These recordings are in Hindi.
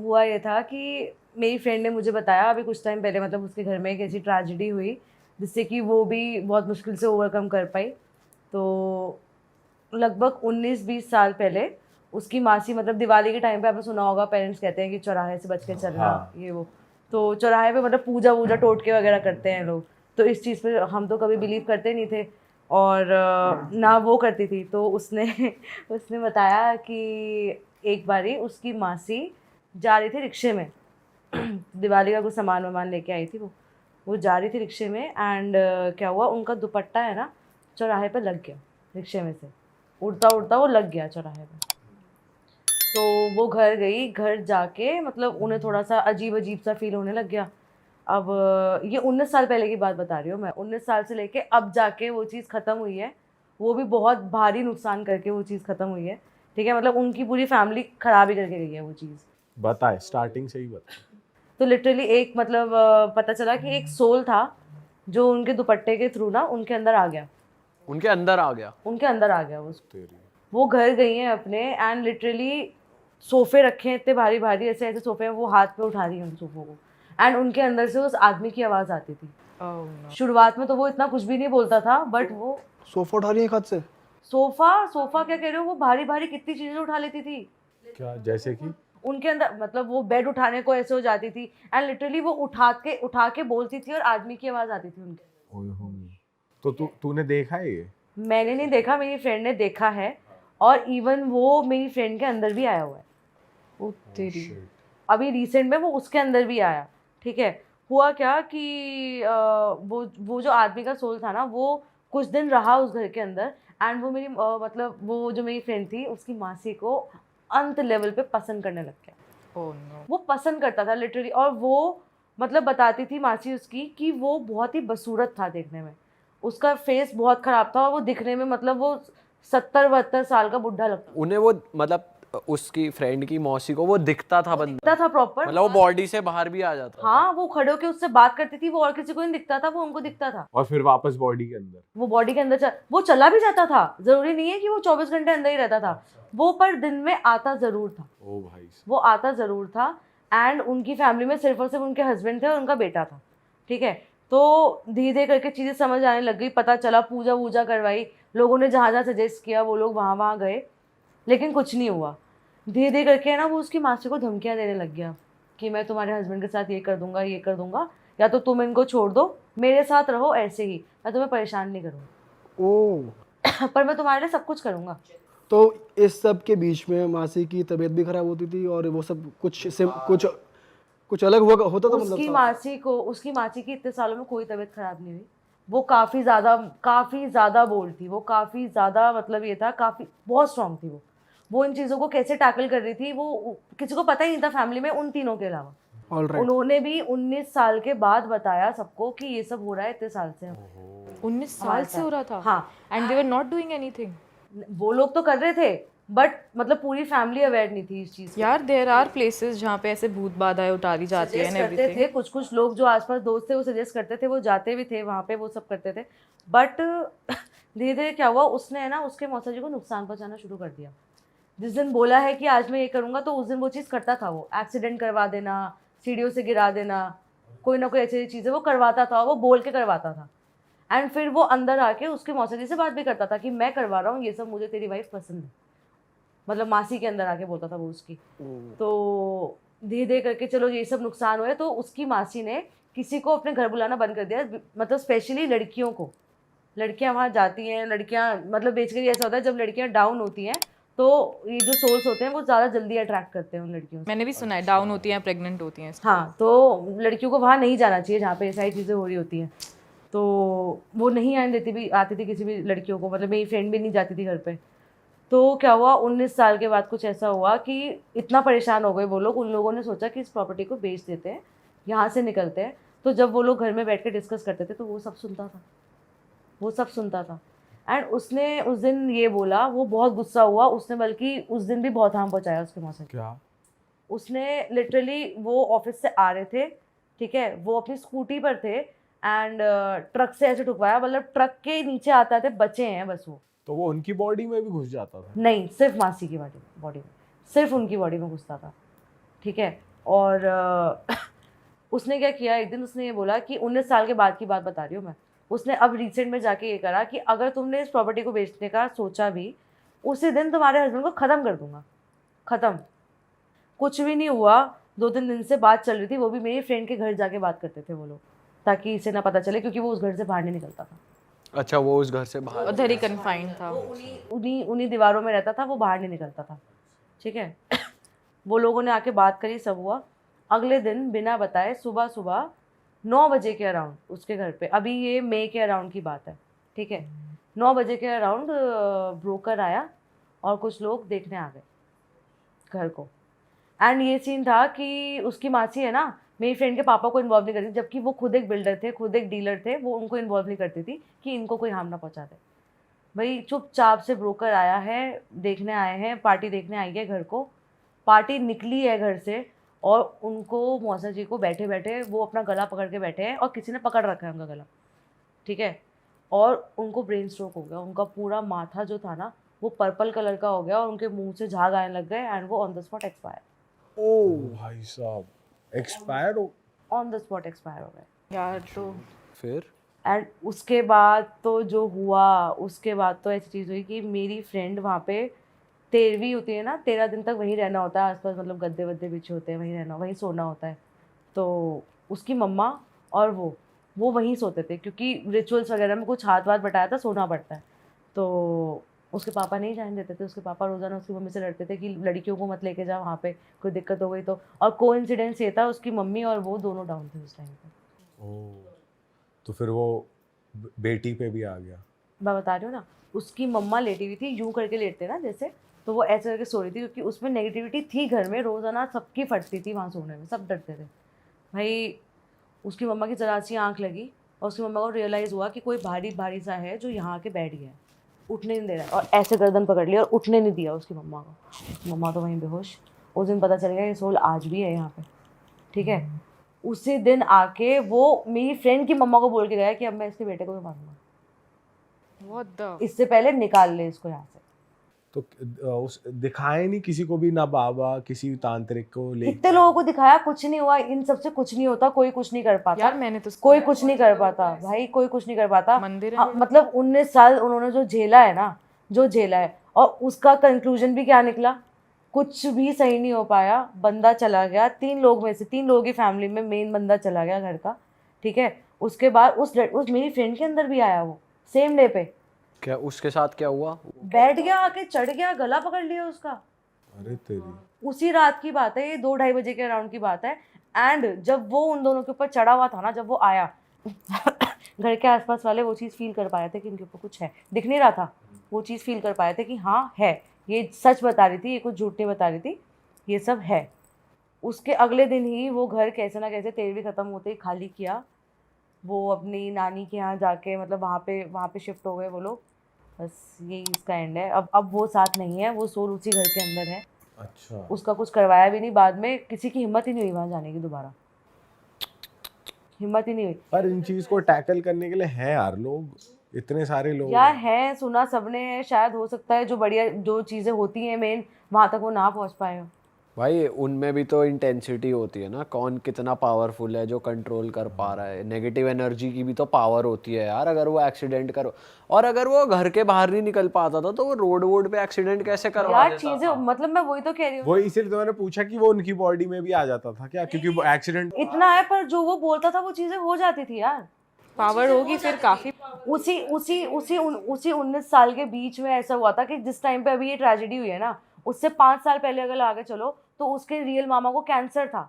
हुआ ये था कि मेरी फ्रेंड ने मुझे बताया अभी कुछ टाइम पहले, मतलब उसके घर में एक ऐसी ट्रेजेडी हुई जिससे कि वो भी बहुत मुश्किल से ओवरकम कर पाई। तो लगभग 19-20 साल पहले उसकी मासी, मतलब दिवाली के टाइम पे आपने सुना होगा पेरेंट्स कहते हैं कि चौराहे से बच के चलना, हाँ। ये वो। तो चौराहे पे मतलब पूजा वूजा टोटके वगैरह करते हैं लोग, तो इस चीज़ पे हम तो कभी बिलीव करते नहीं थे, और ना वो करती थी। तो उसने उसने बताया कि एक बारी उसकी मासी जा रही थी रिक्शे में दिवाली का कुछ सामान वामान लेके आई थी वो जा रही थी रिक्शे में, एंड क्या हुआ, उनका दुपट्टा है ना चौराहे पे लग गया, रिक्शे में से उड़ता उड़ता वो लग गया चौराहे पे। तो वो घर गई, घर जाके मतलब उन्हें थोड़ा सा अजीब अजीब सा फील होने लग गया। अब ये 19 साल पहले की बात बता रही हूँ मैं, 19 साल से लेके अब जाके वो चीज़ ख़त्म हुई है। वो भी बहुत भारी नुकसान करके वो चीज़ ख़त्म हुई है, ठीक है, मतलब उनकी पूरी फैमिली ख़राब ही करके गई है वो चीज़। बताए, स्टार्टिंग से ही बताए। तो लिटरली एक मतलब पता चला कि एक सोल था जो उनके दुपट्टे के थ्रू ना उनके अंदर आ गया, उनके अंदर आ गया। उनके अंदर आ गया तेरी वो घर गई हैं अपने, एंड लिटरली सोफे रखे हैं इतने भारी भारी, ऐसे ऐसे सोफे हैं, वो हाथ पे उठा रही है उन सोफों को, एंड उनके अंदर से उस आदमी की आवाज़ आती थी। शुरुआत में तो वो इतना कुछ भी नहीं बोलता था, बट वो सोफा उठा रही है खत से? सोफा सोफा क्या कह रहे हो, वो भारी भारी कितनी चीजें उठा लेती थी क्या, जैसे कि उनके अंदर, मतलब वो बेड उठाने को ऐसे हो जाती थी, एंड लिटरली वो उठा के बोलती थी और आदमी की आवाज़ आती थी उनके। ओए हो। तो तूने देखा है ये? मैंने नहीं देखा, मेरी फ्रेंड ने देखा है, और इवन वो मेरी फ्रेंड के अंदर भी आया हुआ है। ओ तेरी। अभी रिसेंट में वो उसके अंदर भी आया, ठीक है। हुआ क्या कि वो जो आदमी का सोल था ना, वो कुछ दिन रहा उस घर के अंदर, एंड वो मेरी मतलब वो जो मेरी फ्रेंड थी उसकी मासी को अंत लेवल पे पसंद करने लग गया। Oh no. वो पसंद करता था लिटरली, और वो मतलब बताती थी मासी उसकी कि वो बहुत ही बसूरत था देखने में, उसका फेस बहुत ख़राब था, और वो दिखने में मतलब वो 70-72 साल का बुढ़ा लगता उन्हें वो मतलब उसकी फ्रेंड की मौसी को वो दिखता था बंदा, था प्रॉपर, मतलब वो बॉडी से बाहर भी आ जाता। हाँ वो खड़े होके उससे बात करती थी, वो और किसी को नहीं दिखता था, वो उनको दिखता था। और फिर वापस बॉडी के अंदर? वो बॉडी के अंदर वो चला भी जाता था, जरूरी नहीं है कि वो 24 घंटे अंदर ही रहता था, वो पर दिन में आता जरूर था। ओ भाई, वो आता जरूर था, एंड उनकी फैमिली में सिर्फ और सिर्फ उनके हस्बैंड थे और उनका बेटा था, ठीक है। तो धीरे धीरे करके चीज़ें समझ आने लग गई, पता चला, पूजा वूजा करवाई, लोगों ने जहाँ जहाँ सजेस्ट किया वो लोग वहाँ वहाँ गए, लेकिन कुछ नहीं हुआ। धीरे धीरे करके ना वो उसकी मासी को धमकियाँ देने लग गया कि मैं तुम्हारे हस्बैंड के साथ ये कर दूंगा, ये कर दूंगा, या तो तुम इनको छोड़ दो, मेरे साथ रहो ऐसे ही, मैं तुम्हें परेशान नहीं करूँगा, ओ। पर मैं तुम्हारे लिए सब कुछ करूँगा। तो इस सब के बीच में मासी की तबीयत भी खराब होती थी और वो सब कुछ अलग हुआ होता था, मतलब उसकी मासी की इतने सालों में कोई तबीयत खराब नहीं हुई। वो काफ़ी ज़्यादा बोल्ड थी, वो काफ़ी ज़्यादा, मतलब ये था, काफ़ी बहुत स्ट्रांग थी वो इन चीज़ों को कैसे टैकल कर रही थी वो किसी को पता ही नहीं था फैमिली में, उन तीनों के अलावा। ऑलराइट। उन्होंने भी 19 साल के बाद बताया सबको कि ये सब हो रहा है इतने साल से। 19 साल से हो रहा था? हाँ, and they were not doing anything? वो लोग तो कर रहे थे, बट मतलब पूरी फैमिली अवेयर नहीं थी इस चीज़ से। यार देयर आर प्लेसेस जहाँ पे ऐसे भूत बाधाएं उतारी जाती है एंड करते एवरीथिंग। थे कुछ लोग जो आसपास दोस्त थे वो सजेस्ट करते थे, वो जाते भी थे वहाँ पे, वो सब करते थे, बट धीरे धीरे क्या हुआ, उसने है ना उसके मौसा जी को नुकसान पहुँचाना शुरू कर दिया। जिस दिन बोला है कि आज मैं ये करूँगा, तो उस दिन वो चीज़ करता था। वो एक्सीडेंट करवा देना, सीढ़ियों से गिरा देना, कोई ना कोई ऐसी चीज़ें वो करवाता था, वो बोल के करवाता था। एंड फिर वो अंदर आके उसके मौसा जी से बात भी करता था कि मैं करवा रहा हूँ ये सब, मुझे तेरी वाइफ पसंद है, मतलब मासी के अंदर आके बोलता था वो उसकी। तो धीरे धीरे करके चलो ये सब नुकसान हुए, तो उसकी मासी ने किसी को अपने घर बुलाना बंद कर दिया, मतलब स्पेशली लड़कियों को। लड़कियां वहाँ जाती हैं, लड़कियां मतलब बेसिकली ऐसा होता है जब लड़कियां डाउन होती हैं तो ये जो सोल्स होते हैं वो ज़्यादा जल्दी अट्रैक्ट करते हैं उन लड़कियों से। मैंने भी सुना है डाउन होती हैं, प्रेग्नेंट होती हैं। हाँ, तो लड़कियों को वहाँ नहीं जाना चाहिए जहाँ पे सारी चीज़ें हो रही होती हैं। तो वो नहीं आती थी किसी भी लड़कियों को, मतलब मेरी फ्रेंड भी नहीं जाती थी घर पे। तो क्या हुआ, 19 साल के बाद कुछ ऐसा हुआ कि इतना परेशान हो गए वो लोग, उन लोगों ने सोचा कि इस प्रॉपर्टी को बेच देते हैं, यहाँ से निकलते हैं। तो जब वो लोग घर में बैठ के डिस्कस करते थे तो वो सब सुनता था, एंड उसने उस दिन ये बोला, वो बहुत गुस्सा हुआ, उसने बल्कि उस दिन भी बहुत हार्म पहुँचाया उसके मौसा। क्या? उसने लिटरली, वो ऑफिस से आ रहे थे, ठीक है, वो अपनी स्कूटी पर थे, एंड ट्रक से ऐसे ठुकवाया, मतलब ट्रक के नीचे आता थे, बचे हैं बस वो। तो वो उनकी बॉडी में भी घुस जाता था? नहीं, सिर्फ मासी की बॉडी में, सिर्फ उनकी बॉडी में घुसता था, ठीक है। और उसने क्या किया, एक दिन उसने ये बोला कि 19 साल के बाद की बात बता रही हूँ मैं, उसने अब रिसेंट में जाके ये करा कि अगर तुमने इस प्रॉपर्टी को बेचने का सोचा भी, उसी दिन तुम्हारे हस्बैंड को ख़त्म कर दूंगा। ख़त्म। कुछ भी नहीं हुआ, 2-3 दिन से बात चल रही थी, वो भी मेरी फ्रेंड के घर जाके बात करते थे वो लोग, ताकि इसे ना पता चले, क्योंकि वो उस घर से बाहर नहीं निकलता था। अच्छा, वो उस घर से बाहर उधर ही कन्फाइंड था। उन्हीं दीवारों में रहता था, वो बाहर नहीं निकलता था। ठीक है। वो लोगों ने आके बात करी, सब हुआ। अगले दिन बिना बताए सुबह सुबह 9 बजे के अराउंड उसके घर पे, अभी ये मई के अराउंड की बात है, ठीक है, 9 बजे के अराउंड ब्रोकर आया और कुछ लोग देखने आ गए घर को। एंड ये सीन था कि उसकी मासी है ना, मेरी फ्रेंड के पापा को इन्वॉल्व नहीं करती, जबकि वो खुद एक बिल्डर थे, खुद एक डीलर थे, वो उनको इन्वॉल्व नहीं करती थी कि इनको कोई हार्म ना पहुंचा दे। भाई चुपचाप से ब्रोकर आया है, देखने आए हैं, पार्टी देखने आई है घर को, पार्टी निकली है घर से, और उनको मौसा जी को बैठे बैठे वो अपना गला पकड़ के बैठे हैं, और किसी ने पकड़ रखा है उनका गला, ठीक है, और उनको ब्रेन स्ट्रोक हो गया, उनका पूरा माथा जो था ना वो पर्पल कलर का हो गया, और उनके मुंह से झाग आने लग गए, एंड वो ऑन द स्पॉट एक्सपायर। ओ भाई साहब, एक्सपायर हो? ऑन द स्पॉट एक्सपायर हो गए यार तो फिर एंड उसके बाद तो जो हुआ, उसके बाद तो ऐसी चीज़ हुई कि मेरी फ्रेंड वहाँ पे 13वीं होती है ना, 13 दिन तक वहीं रहना होता है आसपास, मतलब गद्दे वद्दे बिछे होते हैं, वहीं रहना, वहीं सोना होता है। तो उसकी मम्मा और वो वहीं सोते थे, क्योंकि रिचुअल्स वगैरह में कुछ हाथ वाथ बटाया था, सोना पड़ता है। तो उसके पापा नहीं जाने देते थे, उसके पापा रोज़ाना उसकी मम्मी से लड़ते थे कि लड़कियों को मत लेके जा वहाँ पे, कोई दिक्कत हो गई तो। और कोइंसिडेंस ये था, उसकी मम्मी और वो दोनों डाउन थे उस टाइम पे। ओ, तो फिर वो बेटी पे भी आ गया? मैं बता रही हूँ ना, उसकी मम्मा लेटी हुई थी, यूं करके लेटते ना जैसे, तो वो ऐसे करके सो रही थी, क्योंकि उसमें नेगेटिविटी थी घर में, रोज़ाना सबकी फटती थी वहाँ सोने में, सब डरते थे भाई। उसकी मम्मा की जरा सी आँख लगी, और उसकी मम्मा को रियलाइज़ हुआ कि कोई भारी भारी सा है जो यहाँ आके बैठ गया है, उठने नहीं दे रहा है, और ऐसे गर्दन पकड़ लिया और उठने नहीं दिया उसकी मम्मा को। मम्मा तो वहीं बेहोश। उस दिन पता चल गया ये सोल आज भी है यहाँ पे, ठीक है। उसी दिन आके वो मेरी फ्रेंड की मम्मा को बोल के गया कि अब मैं इसके बेटे को भी मारूंगा, व्हाट द इससे पहले निकाल ले इसको यहाँ से। तो उस दिखाए नहीं किसी को भी, ना बाबा किसी तांत्रिक को ले? इतने लोगों को दिखाया, कुछ नहीं हुआ, इन सबसे कुछ नहीं होता, कोई कुछ नहीं कर पाता यार मैंने तो कोई कुछ नहीं कर पाता भाई, कोई कुछ नहीं कर पाता। मंदिर है हाँ, मतलब 19 साल उन्होंने जो झेला है ना, जो झेला है, और उसका कंक्लूजन भी क्या निकला, कुछ भी सही नहीं हो पाया, बंदा चला गया, 3 लोग में से 3 लोगों की फैमिली में मेन बंदा चला गया घर का, ठीक है। उसके बाद उस मेरी फ्रेंड के अंदर भी आया, वो सेम डे पे क्या उसके साथ क्या हुआ? बैठ गया, आके चढ़ गया, गला पकड़ लिया उसका। अरे तेरी। उसी रात की बात है ये, 2-2:30 बजे के अराउंड की बात है। एंड जब वो उन दोनों के ऊपर चढ़ा हुआ था ना, जब वो आया घर के आसपास वाले वो चीज़ फील कर पाए थे कि इनके ऊपर कुछ है, दिख नहीं रहा था, वो चीज़ फील कर पाए थे कि हाँ है, ये सच बता रही थी, ये कुछ झूठ नहीं बता रही थी, ये सब है। उसके अगले दिन ही वो घर कैसे ना कैसे 13वीं ख़त्म होते ही खाली किया, वो अपनी नानी के यहाँ जाके, मतलब वहाँ पे शिफ्ट हो गए वो लोग। बस यही इसका एंड है। अब वो साथ नहीं है, वो सोल उसी घर के अंदर है। अच्छा। उसका कुछ करवाया भी नहीं, बाद में किसी की हिम्मत ही नहीं हुई वहाँ जाने की, दोबारा हिम्मत ही नहीं हुई। पर इन चीज को टैकल करने के लिए हैं यार लोग, इतने सारे लोग यार है, सुना सबने है, शायद हो सकता है जो बढ़िया जो चीज़ें होती हैं मेन, वहाँ तक वो ना पहुँच पाए हो। भाई उनमें भी तो इंटेंसिटी होती है ना, कौन कितना पावरफुल है जो कंट्रोल कर पा रहा है। नेगेटिव एनर्जी की भी तो पावर होती है यार। अगर वो एक्सीडेंट करो, और अगर वो घर के बाहर नहीं निकल पाता था तो वो रोड पे एक्सीडेंट कैसे करवा यार देता चीज़ें, मतलब मैं वही तो कह रही हूँ, वो इसीलिए तो मैंने पूछा कि वो उनकी बॉडी में भी आ जाता था क्या, क्योंकि वो एक्सीडेंट इतना है, पर जो वो बोलता था वो चीज़ें हो जाती थी यार। पावर होगी फिर काफी। उसी 19 साल के बीच में ऐसा हुआ था कि जिस टाइम पे अभी ये ट्रेजेडी हुई है ना, उससे 5 साल पहले अगर आगे चलो तो उसके रियल मामा को कैंसर था,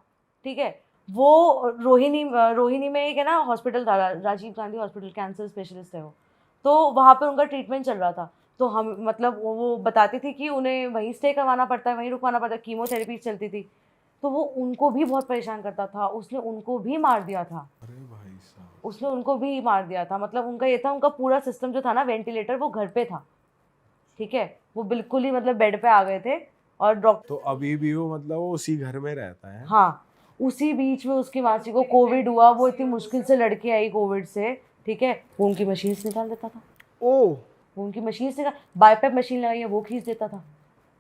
ठीक है। वो रोहिणी में एक है ना हॉस्पिटल था, Rajiv Gandhi hospital, cancer specialist है वो, तो वहाँ पे उनका ट्रीटमेंट चल रहा था। तो हम, मतलब वो बताती थी कि उन्हें वहीं स्टे करवाना पड़ता है, वहीं रुकवाना पड़ता है, कीमोथेरेपी चलती थी, तो वो उनको भी बहुत परेशान करता था, उसने उनको भी मार दिया था। अरे भाई साहब। उसने उनको भी मार दिया था। मतलब उनका ये था, उनका पूरा सिस्टम जो था ना, वेंटिलेटर, वो घर पे था, ठीक है। वो बिल्कुल ही मतलब बेड पे आ गए थे, और डॉक्टर, तो अभी भी वो मतलब वो उसी घर में रहता है? हाँ, उसी बीच में उसकी मासी को कोविड हुआ, वो इतनी मुश्किल से लड़के आई कोविड से, ठीक है। वो उनकी मशीन निकाल देता था, ओ वो उनकी मशीन से, बाईपैप मशीन लगाई है वो खींच देता था,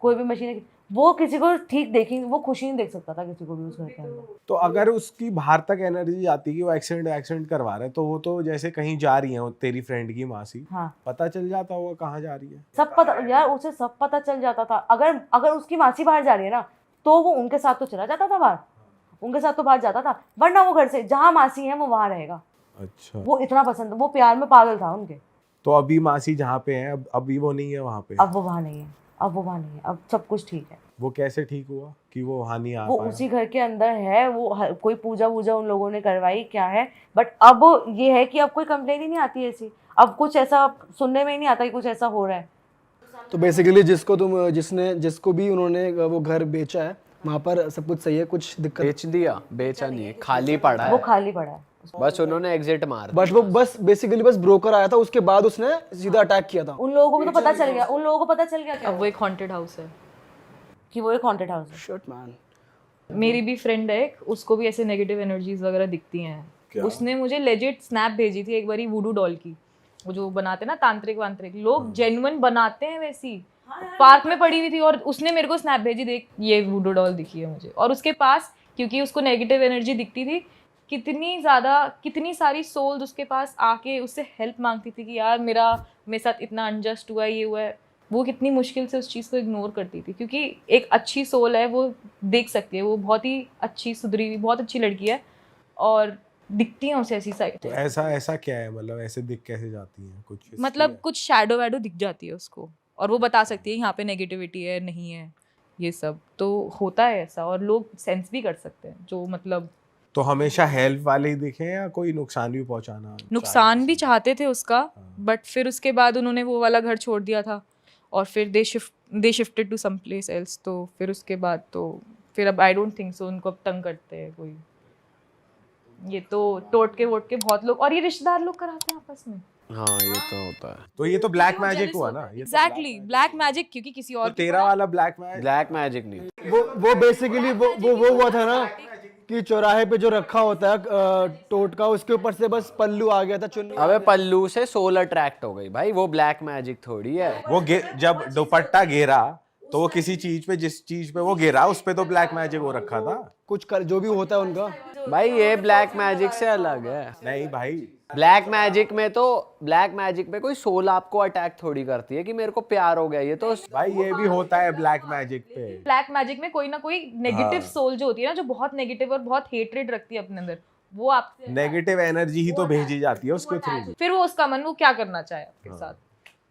कोई भी मशीन, वो किसी को ठीक देखेंगे, वो खुशी नहीं देख सकता था किसी को भी उस घर के अंदर। तो अगर उसकी बाहर तक एनर्जी जाती कि वो एक्सीडेंट करवा रहा है, तो वो तो जैसे कहीं जा रही है तेरी फ्रेंड की मासी, हाँ, पता चल जाता होगा कहाँ जा रही है। सब पता यार, उसे सब पता चल जाता था। अगर अगर उसकी मासी बाहर जा रही है ना, तो वो उनके साथ तो चला जाता था बाहर, उनके साथ तो बाहर जाता था, वरना वो घर से जहाँ मासी है वो वहां रहेगा। अच्छा, वो इतना पसंद, वो प्यार में पागल था उनके। तो अभी मासी जहाँ पे है, अभी वो नहीं है वहाँ पे? अब वो वहां नहीं है, अब वो वहां नहीं है, अब सब कुछ ठीक है। वो कैसे ठीक हुआ कि वो वहाँ नहीं आ वो पाया? उसी घर के अंदर है, वो कोई पूजा वूजा उन लोगों ने करवाई क्या है, बट अब ये है कि अब कोई कंप्लेन ही नहीं आती ऐसी, अब कुछ ऐसा सुनने में ही नहीं आता कि कुछ ऐसा हो रहा है। तो बेसिकली जिसको भी उन्होंने वो घर बेचा है वहाँ पर सब कुछ सही है, कुछ दिक्कत? बेच दिया, बेचा नहीं है, खाली पड़ा वो है, खाली पड़ा है। बस उन्होंने एग्जिट मार बट वो बस बेसिकली बस ब्रोकर आया था, उसके बाद उसने सीधा अटैक किया था। उन लोगों को भी तो पता चल गया, उन लोगों को पता चल गया क्या अब वो एक हॉन्टेड हाउस है। कि वो एक हॉन्टेड हाउस है। Shit man. मेरी भी फ्रेंड है एक, उसको भी ऐसे नेगेटिव एनर्जीज वगैरह दिखती हैं। उसने मुझे लेजिट स्नैप भेजी थी एक बारी वुडू डॉल की, वो जो बनाते हैं ना तांत्रिक वांत्रिक लोग, जेन्युइन बनाते हैं वैसी, पार्क में पड़ी हुई थी और उसने मेरे को स्नैप भेजी, देख ये वुडू डॉल दिखी है मुझे। और उसके पास, क्योंकि उसको नेगेटिव एनर्जी दिखती थी, कितनी सारी सोल्स उसके पास आके उससे हेल्प मांगती थी कि यार मेरे साथ इतना अनजस्ट हुआ है, ये हुआ है। वो कितनी मुश्किल से उस चीज़ को इग्नोर करती थी, क्योंकि एक अच्छी सोल है, वो देख सकती है, वो बहुत ही अच्छी सुधरी हुई बहुत अच्छी लड़की है और दिखती है उसे ऐसी साइड। तो ऐसा क्या है, मतलब ऐसे दिख कैसे जाती है? कुछ history मतलब है? कुछ शैडो वैडो दिख जाती है उसको और वो बता सकती है यहाँ पे नेगेटिविटी है नहीं है, ये सब तो होता है ऐसा, और लोग सेंस भी कर सकते हैं जो मतलब तो हमेशा हेल्प वाले ही दिखे या कोई नुकसान भी पहुंचाना? नुकसान भी चाहते थे उसका, बट फिर उसके बाद उन्होंने वो वाला घर छोड़ दिया था और फिर they shifted to some place else. तो फिर उसके बाद तो फिर अब आई डोंट थिंक सो उनको अब तंग करते हैं कोई। ये तो टोट के वोट के बहुत लोग, और ये रिश्तेदार लोग कराते हैं आपस में। हाँ ये तो होता है। तो ये तो ब्लैक मैजिक हुआ ना, ये तो एग्जैक्टली ब्लैक मैजिक, क्योंकि किसी और तो तेरा वाला ब्लैक मैजिक। ब्लैक मैजिक नहीं, वो बेसिकली वो हुआ था ना कि चौराहे पे जो रखा होता है टोटका, उसके ऊपर से बस पल्लू आ गया था, चुन्नी। अबे पल्लू से सोल अट्रैक्ट हो गई भाई, वो ब्लैक मैजिक थोड़ी है। वो जब दुपट्टा घेरा तो वो किसी चीज पे, जिस चीज पे वो गिरा उस पे तो ब्लैक मैजिक हो रखा था। कुछ कर जो भी होता है उनका। भाई ये ब्लैक मैजिक से अलग है। नहीं भाई, ब्लैक मैजिक में कोई सोल आपको अटैक थोड़ी करती है कि मेरे को प्यार हो गया, ये तो भाई ये भी होता है ब्लैक मैजिक पे। ब्लैक मैजिक में कोई ना कोई नेगेटिव सोल जो होती है ना, जो बहुत नेगेटिव और बहुत हेट्रेड रखती है अपने अंदर, वो आपसे नेगेटिव एनर्जी ही तो भेजी जाती है उसके थ्रू। फिर वो उसका मन वो क्या करना चाहे आपके साथ।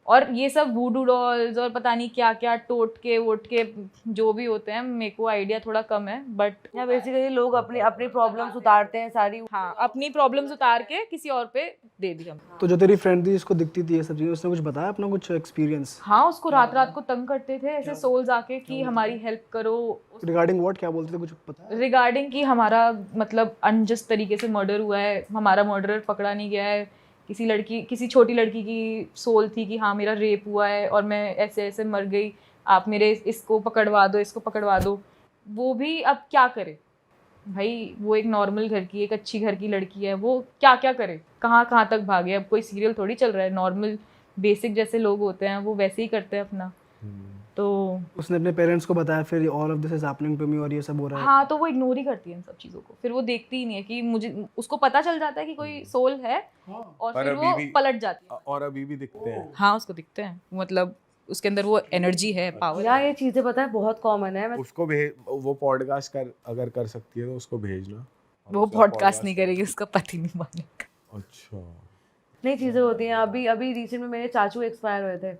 और ये सब वूडू डॉल्स और पता नहीं क्या क्या टोटके वोटके जो भी होते हैं, मेरे को आइडिया थोड़ा कम है, बट यहाँ बेसिकली लोग अपनी अपनी प्रॉब्लम्स उतारते हैं सारी। हाँ अपनी प्रॉब्लम्स उतार के किसी और पे दे दी हम। तो जो तेरी फ्रेंड थी जिसको दिखती थी ये सब चीजें, उसने कुछ बताया अपना कुछ एक्सपीरियंस हाँ उसको रात रात को तंग करते थे ऐसे सोल्स आके कि हमारी हेल्प करो, रिगार्डिंग व्हाट, क्या बोलते थे, कुछ पता है? रिगार्डिंग कि हमारा मतलब अनजस्ट तरीके से मर्डर हुआ है, हमारा मर्डरर पकड़ा नहीं गया है, किसी छोटी लड़की की सोल थी कि हाँ मेरा रेप हुआ है और मैं ऐसे ऐसे मर गई, आप मेरे इसको पकड़वा दो। वो भी अब क्या करे भाई, वो एक नॉर्मल घर की, एक अच्छी घर की लड़की है, वो क्या क्या करे, कहाँ तक भागे। अब कोई सीरियल थोड़ी चल रहा है, नॉर्मल बेसिक जैसे लोग होते हैं वो वैसे ही करते हैं अपना। तो उसने अपने पेरेंट्स को बताया फिर all of this is happening to me और ये सब हो रहा है? हाँ तो वो इग्नोर ही करती है इन सब चीज़ों को, फिर वो देखती ही नहीं है कि मुझे, उसको पता चल जाता है कि कोई सोल है और पर फिर अभी वो भी- पलट जाती है। और अभी भी दिखते हैं। हाँ उसको दिखते हैं, मतलब उसके अंदर वो एनर्जी है, पावर। यार ये चीजें पता है बहुत कॉमन है। उसको भेज, वो पॉडकास्ट अगर कर सकती है तो उसको भेजना। वो पॉडकास्ट नहीं करेगी, उसका पति नहीं मानेगा। अच्छा, नई चीज़ें होती हैं। अभी रिसेंट में मेरे चाचू एक्सपायर हुए थे,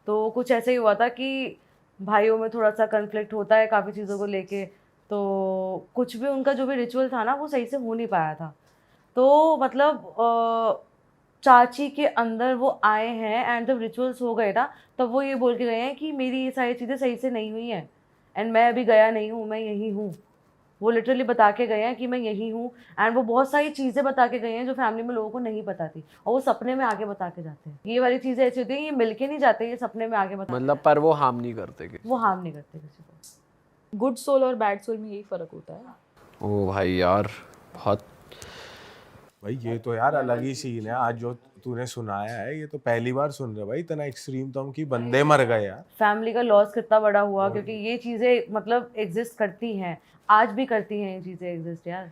तो कुछ ऐसे ही हुआ था कि भाइयों में थोड़ा सा कन्फ्लिक्ट होता है काफ़ी चीज़ों को लेके, तो कुछ भी उनका जो भी रिचुअल था ना वो सही से हो नहीं पाया था। तो मतलब चाची के अंदर वो आए हैं एंड जब रिचुअल्स हो गए ना तब वो ये बोल के गए हैं कि मेरी ये सारी चीज़ें सही से नहीं हुई हैं एंड मैं अभी गया नहीं हूँ, मैं यहीं हूँ। वो लिटरली बता के गए हैं कि मैं यहीं हूँ एंड वो बहुत सारी चीज़ें बता के गए हैं जो फैमिली में लोगों को नहीं पता थी, और वो सपने में आके बता के जाते हैं। ये वाली चीज़ें ऐसी होती हैं, ये मिल के नहीं जाते, ये सपने में आके बता, मतलब पर वो हार्म नहीं करते कि वो हार्म नहीं करते किसी को। गुड सोल और बैड सोल में यही फर्क होता है। ओ भाई यार बहुत भाई ये तो यार अलग ही सीन है। आज जो तूने सुनाया है ये तो पहली बार सुन रहे भाई, इतना एक्सट्रीम तो हम कि बंदे मर गए यार। फैमिली का लॉस कितना बड़ा हुआ, क्योंकि ये चीज़ें मतलब एग्जिस्ट करती हैं, आज भी करती हैं ये चीज़ें एग्जिस्ट यार।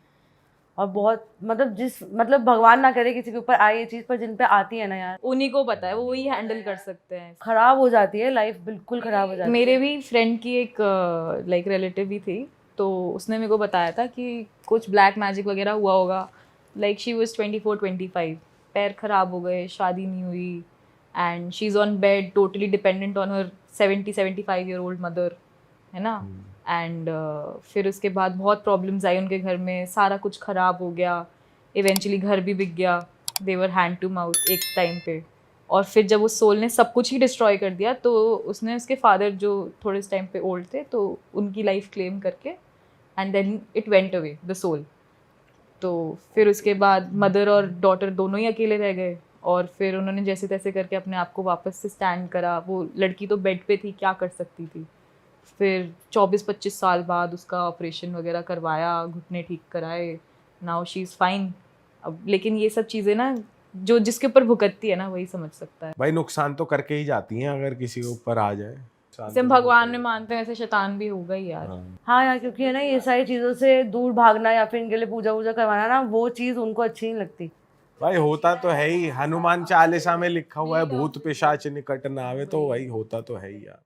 और बहुत मतलब भगवान ना करे किसी के ऊपर आए ये चीज़, पर जिन पे आती है ना यार, उन्हीं को पता है, वो वही हैंडल कर सकते हैं। खराब हो जाती है लाइफ, बिल्कुल खराब हो जाती है। मेरे भी फ्रेंड की एक लाइक रिलेटिव भी थी, तो उसने मेरे को बताया था कि कुछ ब्लैक मैजिक वगैरह हुआ होगा। लाइक शी वाज 24-25, पैर खराब हो गए, शादी नहीं हुई, and she is on bed totally dependent on her 70-75 year old mother, है ना। एंड फिर उसके बाद बहुत प्रॉब्लम्स आई उनके घर में, सारा कुछ ख़राब हो गया, इवेंचुअली घर भी बिक गया, दे वर हैंड टू माउथ एक टाइम पे। और फिर जब उस सोल ने सब कुछ ही डिस्ट्रॉय कर दिया, तो उसने उसके फादर जो थोड़े इस टाइम पे ओल्ड थे, तो उनकी लाइफ क्लेम करके and then it went away the soul. तो फिर उसके बाद मदर और डॉटर दोनों ही अकेले रह गए, और फिर उन्होंने जैसे तैसे करके अपने आप को वापस से स्टैंड करा। वो लड़की तो बेड पे थी, क्या कर सकती थी। फिर 24-25 साल बाद उसका ऑपरेशन वगैरह करवाया, घुटने ठीक कराए, नाउ शी इज़ फाइन। अब लेकिन ये सब चीज़ें ना, जो जिसके ऊपर भुगतती है ना वही समझ सकता है। भाई नुकसान तो करके ही जाती हैं अगर किसी के ऊपर आ जाए। जैसे हम भगवान में मानते हैं वैसे शैतान भी होगा ही यार। हाँ यार, क्योंकि है ना ये सारी चीज़ों से दूर भागना या फिर इनके लिए पूजा वूजा करवाना ना, वो चीज़ उनको अच्छी नहीं लगती। भाई होता तो है ही, हनुमान चालीसा में लिखा हुआ है भूत पिशाच निकट ना आवे, तो भाई होता तो है ही यार।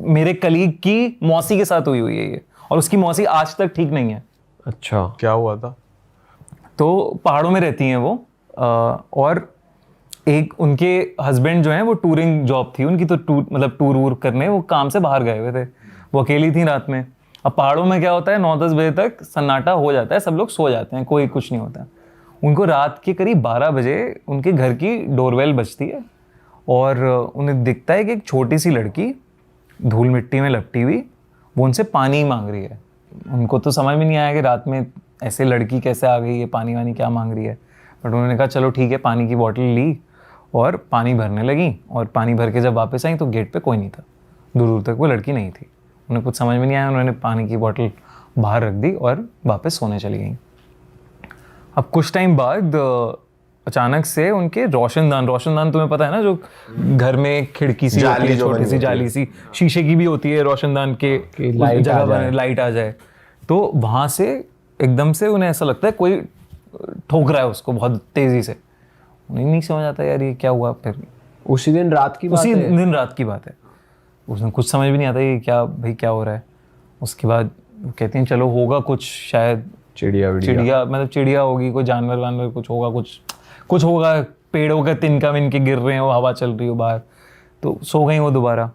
मेरे कलीग की मौसी के साथ हुई है ये, और उसकी मौसी आज तक ठीक नहीं है। अच्छा, क्या हुआ था? तो पहाड़ों में रहती हैं वो, और एक उनके हस्बैंड जो हैं वो टूरिंग जॉब थी उनकी, तो टूर वूर करने वो काम से बाहर गए हुए थे। वो अकेली थी रात में। अब पहाड़ों में क्या होता है, 9-10 बजे तक सन्नाटा हो जाता है, सब लोग सो जाते हैं, कोई कुछ नहीं होता। उनको रात के करीब 12 बजे उनके घर की डोरबेल बजती है, और उन्हें दिखता है कि एक छोटी सी लड़की धूल मिट्टी में लपटी हुई वो उनसे पानी मांग रही है। उनको तो समझ में नहीं आया कि रात में ऐसे लड़की कैसे आ गई है, पानी वानी क्या मांग रही है। बट उन्होंने कहा चलो ठीक है, पानी की बॉटल ली और पानी भरने लगी, और पानी भर के जब वापस आई तो गेट पे कोई नहीं था, दूर दूर तक वो लड़की नहीं थी। उन्हें कुछ समझ में नहीं आया, उन्होंने पानी की बॉटल बाहर रख दी और वापस सोने चली गई। अब कुछ टाइम बाद अचानक से उनके रोशनदान तुम्हें पता है ना, जो घर में खिड़की सी होती है, छोटी सी जाली सी, शीशे की भी होती है, रोशनदान के लाइट आ जाए, तो वहां से एकदम से उन्हें ऐसा लगता है कोई ठोक रहा है उसको बहुत तेजी से। उन्हें नहीं समझ आता यार ये क्या हुआ। फिर उसी दिन रात की बात है। उसमें कुछ समझ भी नहीं आता ये क्या भाई क्या हो रहा है। उसके बाद कहती हैं चलो होगा कुछ, शायद चिड़िया मतलब चिड़िया होगी, कोई जानवर वानवर कुछ होगा, कुछ होगा, पेड़ों का तिनका मिनके गिर रहे हैं, वो हवा चल रही हो बाहर। तो सो गई वो दोबारा।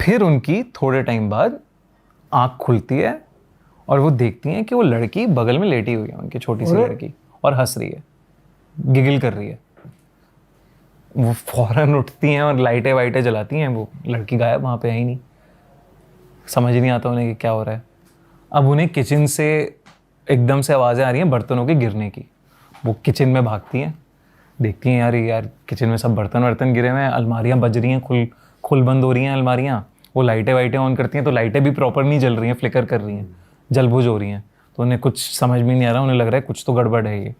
फिर उनकी थोड़े टाइम बाद आँख खुलती है और वो देखती हैं कि वो लड़की बगल में लेटी हुई है, उनकी छोटी सी लड़की, और हंस रही है, गिगल कर रही है। वो फौरन उठती हैं और लाइटें वाइटें जलाती हैं। वो लड़की गायब, वहाँ पे है ही नहीं। समझ नहीं आता उन्हें कि क्या हो रहा है। अब उन्हें किचन से एकदम से आवाज़ें आ रही हैं बर्तनों के गिरने की। वो किचन में भागती हैं, देखती हैं यार किचन में सब बर्तन गिरे हुए हैं, अलमारियाँ बज रही हैं, खुल बंद हो रही हैं अलमारियाँ। वो लाइटें वाइटें ऑन करती हैं तो लाइटें भी प्रॉपर नहीं जल रही हैं, फ्लिकर कर रही हैं, जलबुझ हो रही हैं। तो उन्हें कुछ समझ में नहीं आ रहा, उन्हें लग रहा है कुछ तो गड़बड़ है ये।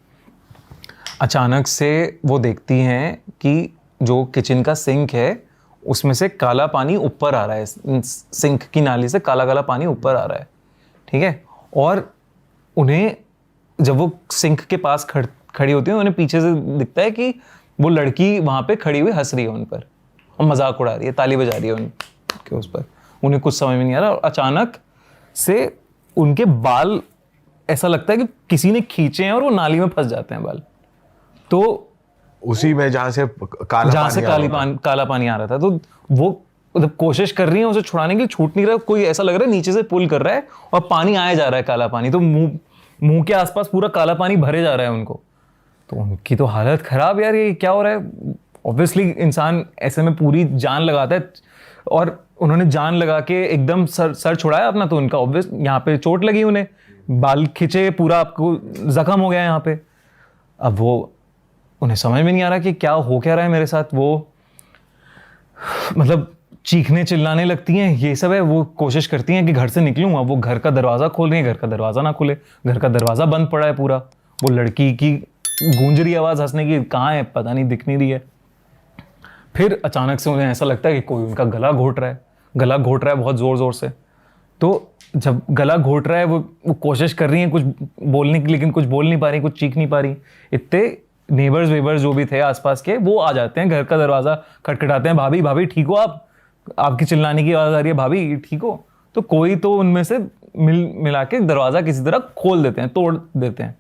अचानक से वो देखती हैं कि जो किचन का सिंक है उसमें से काला पानी ऊपर आ रहा है, सिंक की नाली से काला काला पानी ऊपर आ रहा है, ठीक है। और उन्हें जब वो सिंक के पास खड़ी होती है, उन्हें पीछे से दिखता है कि वो लड़की वहाँ पे खड़ी हुई हंस रही है उन पर और मजाक उड़ा रही है, ताली बजा रही है उनके उस पर। उन्हें कुछ समझ में नहीं आ रहा और अचानक से उनके बाल ऐसा लगता है कि किसी ने खींचे हैं और वो नाली में फंस जाते हैं बाल। तो उसी में जहाँ से काला पानी आ रहा था, तो वो मतलब कोशिश कर रही है उसे छुड़ाने की, छूट नहीं रहा। कोई ऐसा लग रहा है नीचे से पुल कर रहा है और पानी आया जा रहा है, काला पानी। तो मुंह के आसपास पूरा काला पानी भरे जा रहा है उनको। तो उनकी तो हालत खराब, यार ये क्या हो रहा है। ऑब्वियसली इंसान ऐसे में पूरी जान लगाता है, और उन्होंने जान लगा के एकदम सर छुड़ाया अपना। तो उनका ऑब्वियस यहाँ पे चोट लगी, उन्हें बाल खिंचे, पूरा आपको जख्म हो गया यहाँ पे। अब वो उन्हें समझ में नहीं आ रहा कि क्या हो क्या रहा है मेरे साथ। वो मतलब चीखने चिल्लाने लगती हैं, ये सब है। वो कोशिश करती हैं कि घर से निकलूँ। अब वो घर का दरवाज़ा खोल रही है, घर का दरवाज़ा ना खुले, घर का दरवाज़ा बंद पड़ा है पूरा। वो लड़की की गूंज रही आवाज़ हंसने की, कहाँ है पता नहीं, दिख नहीं रही है। फिर अचानक से उन्हें ऐसा लगता है कि कोई उनका गला घोट रहा है बहुत ज़ोर ज़ोर से। तो जब गला घोट रहा है, वो कोशिश कर रही हैं कुछ बोलने की, लेकिन कुछ बोल नहीं पा रही, कुछ चीख नहीं पा रही। इतने नेबर्स वेबर्स जो भी थे आसपास के, वो आ जाते हैं, घर का दरवाज़ा खटखटाते हैं, भाभी भाभी ठीक हो आप, आपकी चिल्लाने की आवाज़ आ रही है, भाभी ठीक हो। तो कोई तो उनमें से मिला के दरवाज़ा किसी तरह खोल देते हैं, तोड़ देते हैं।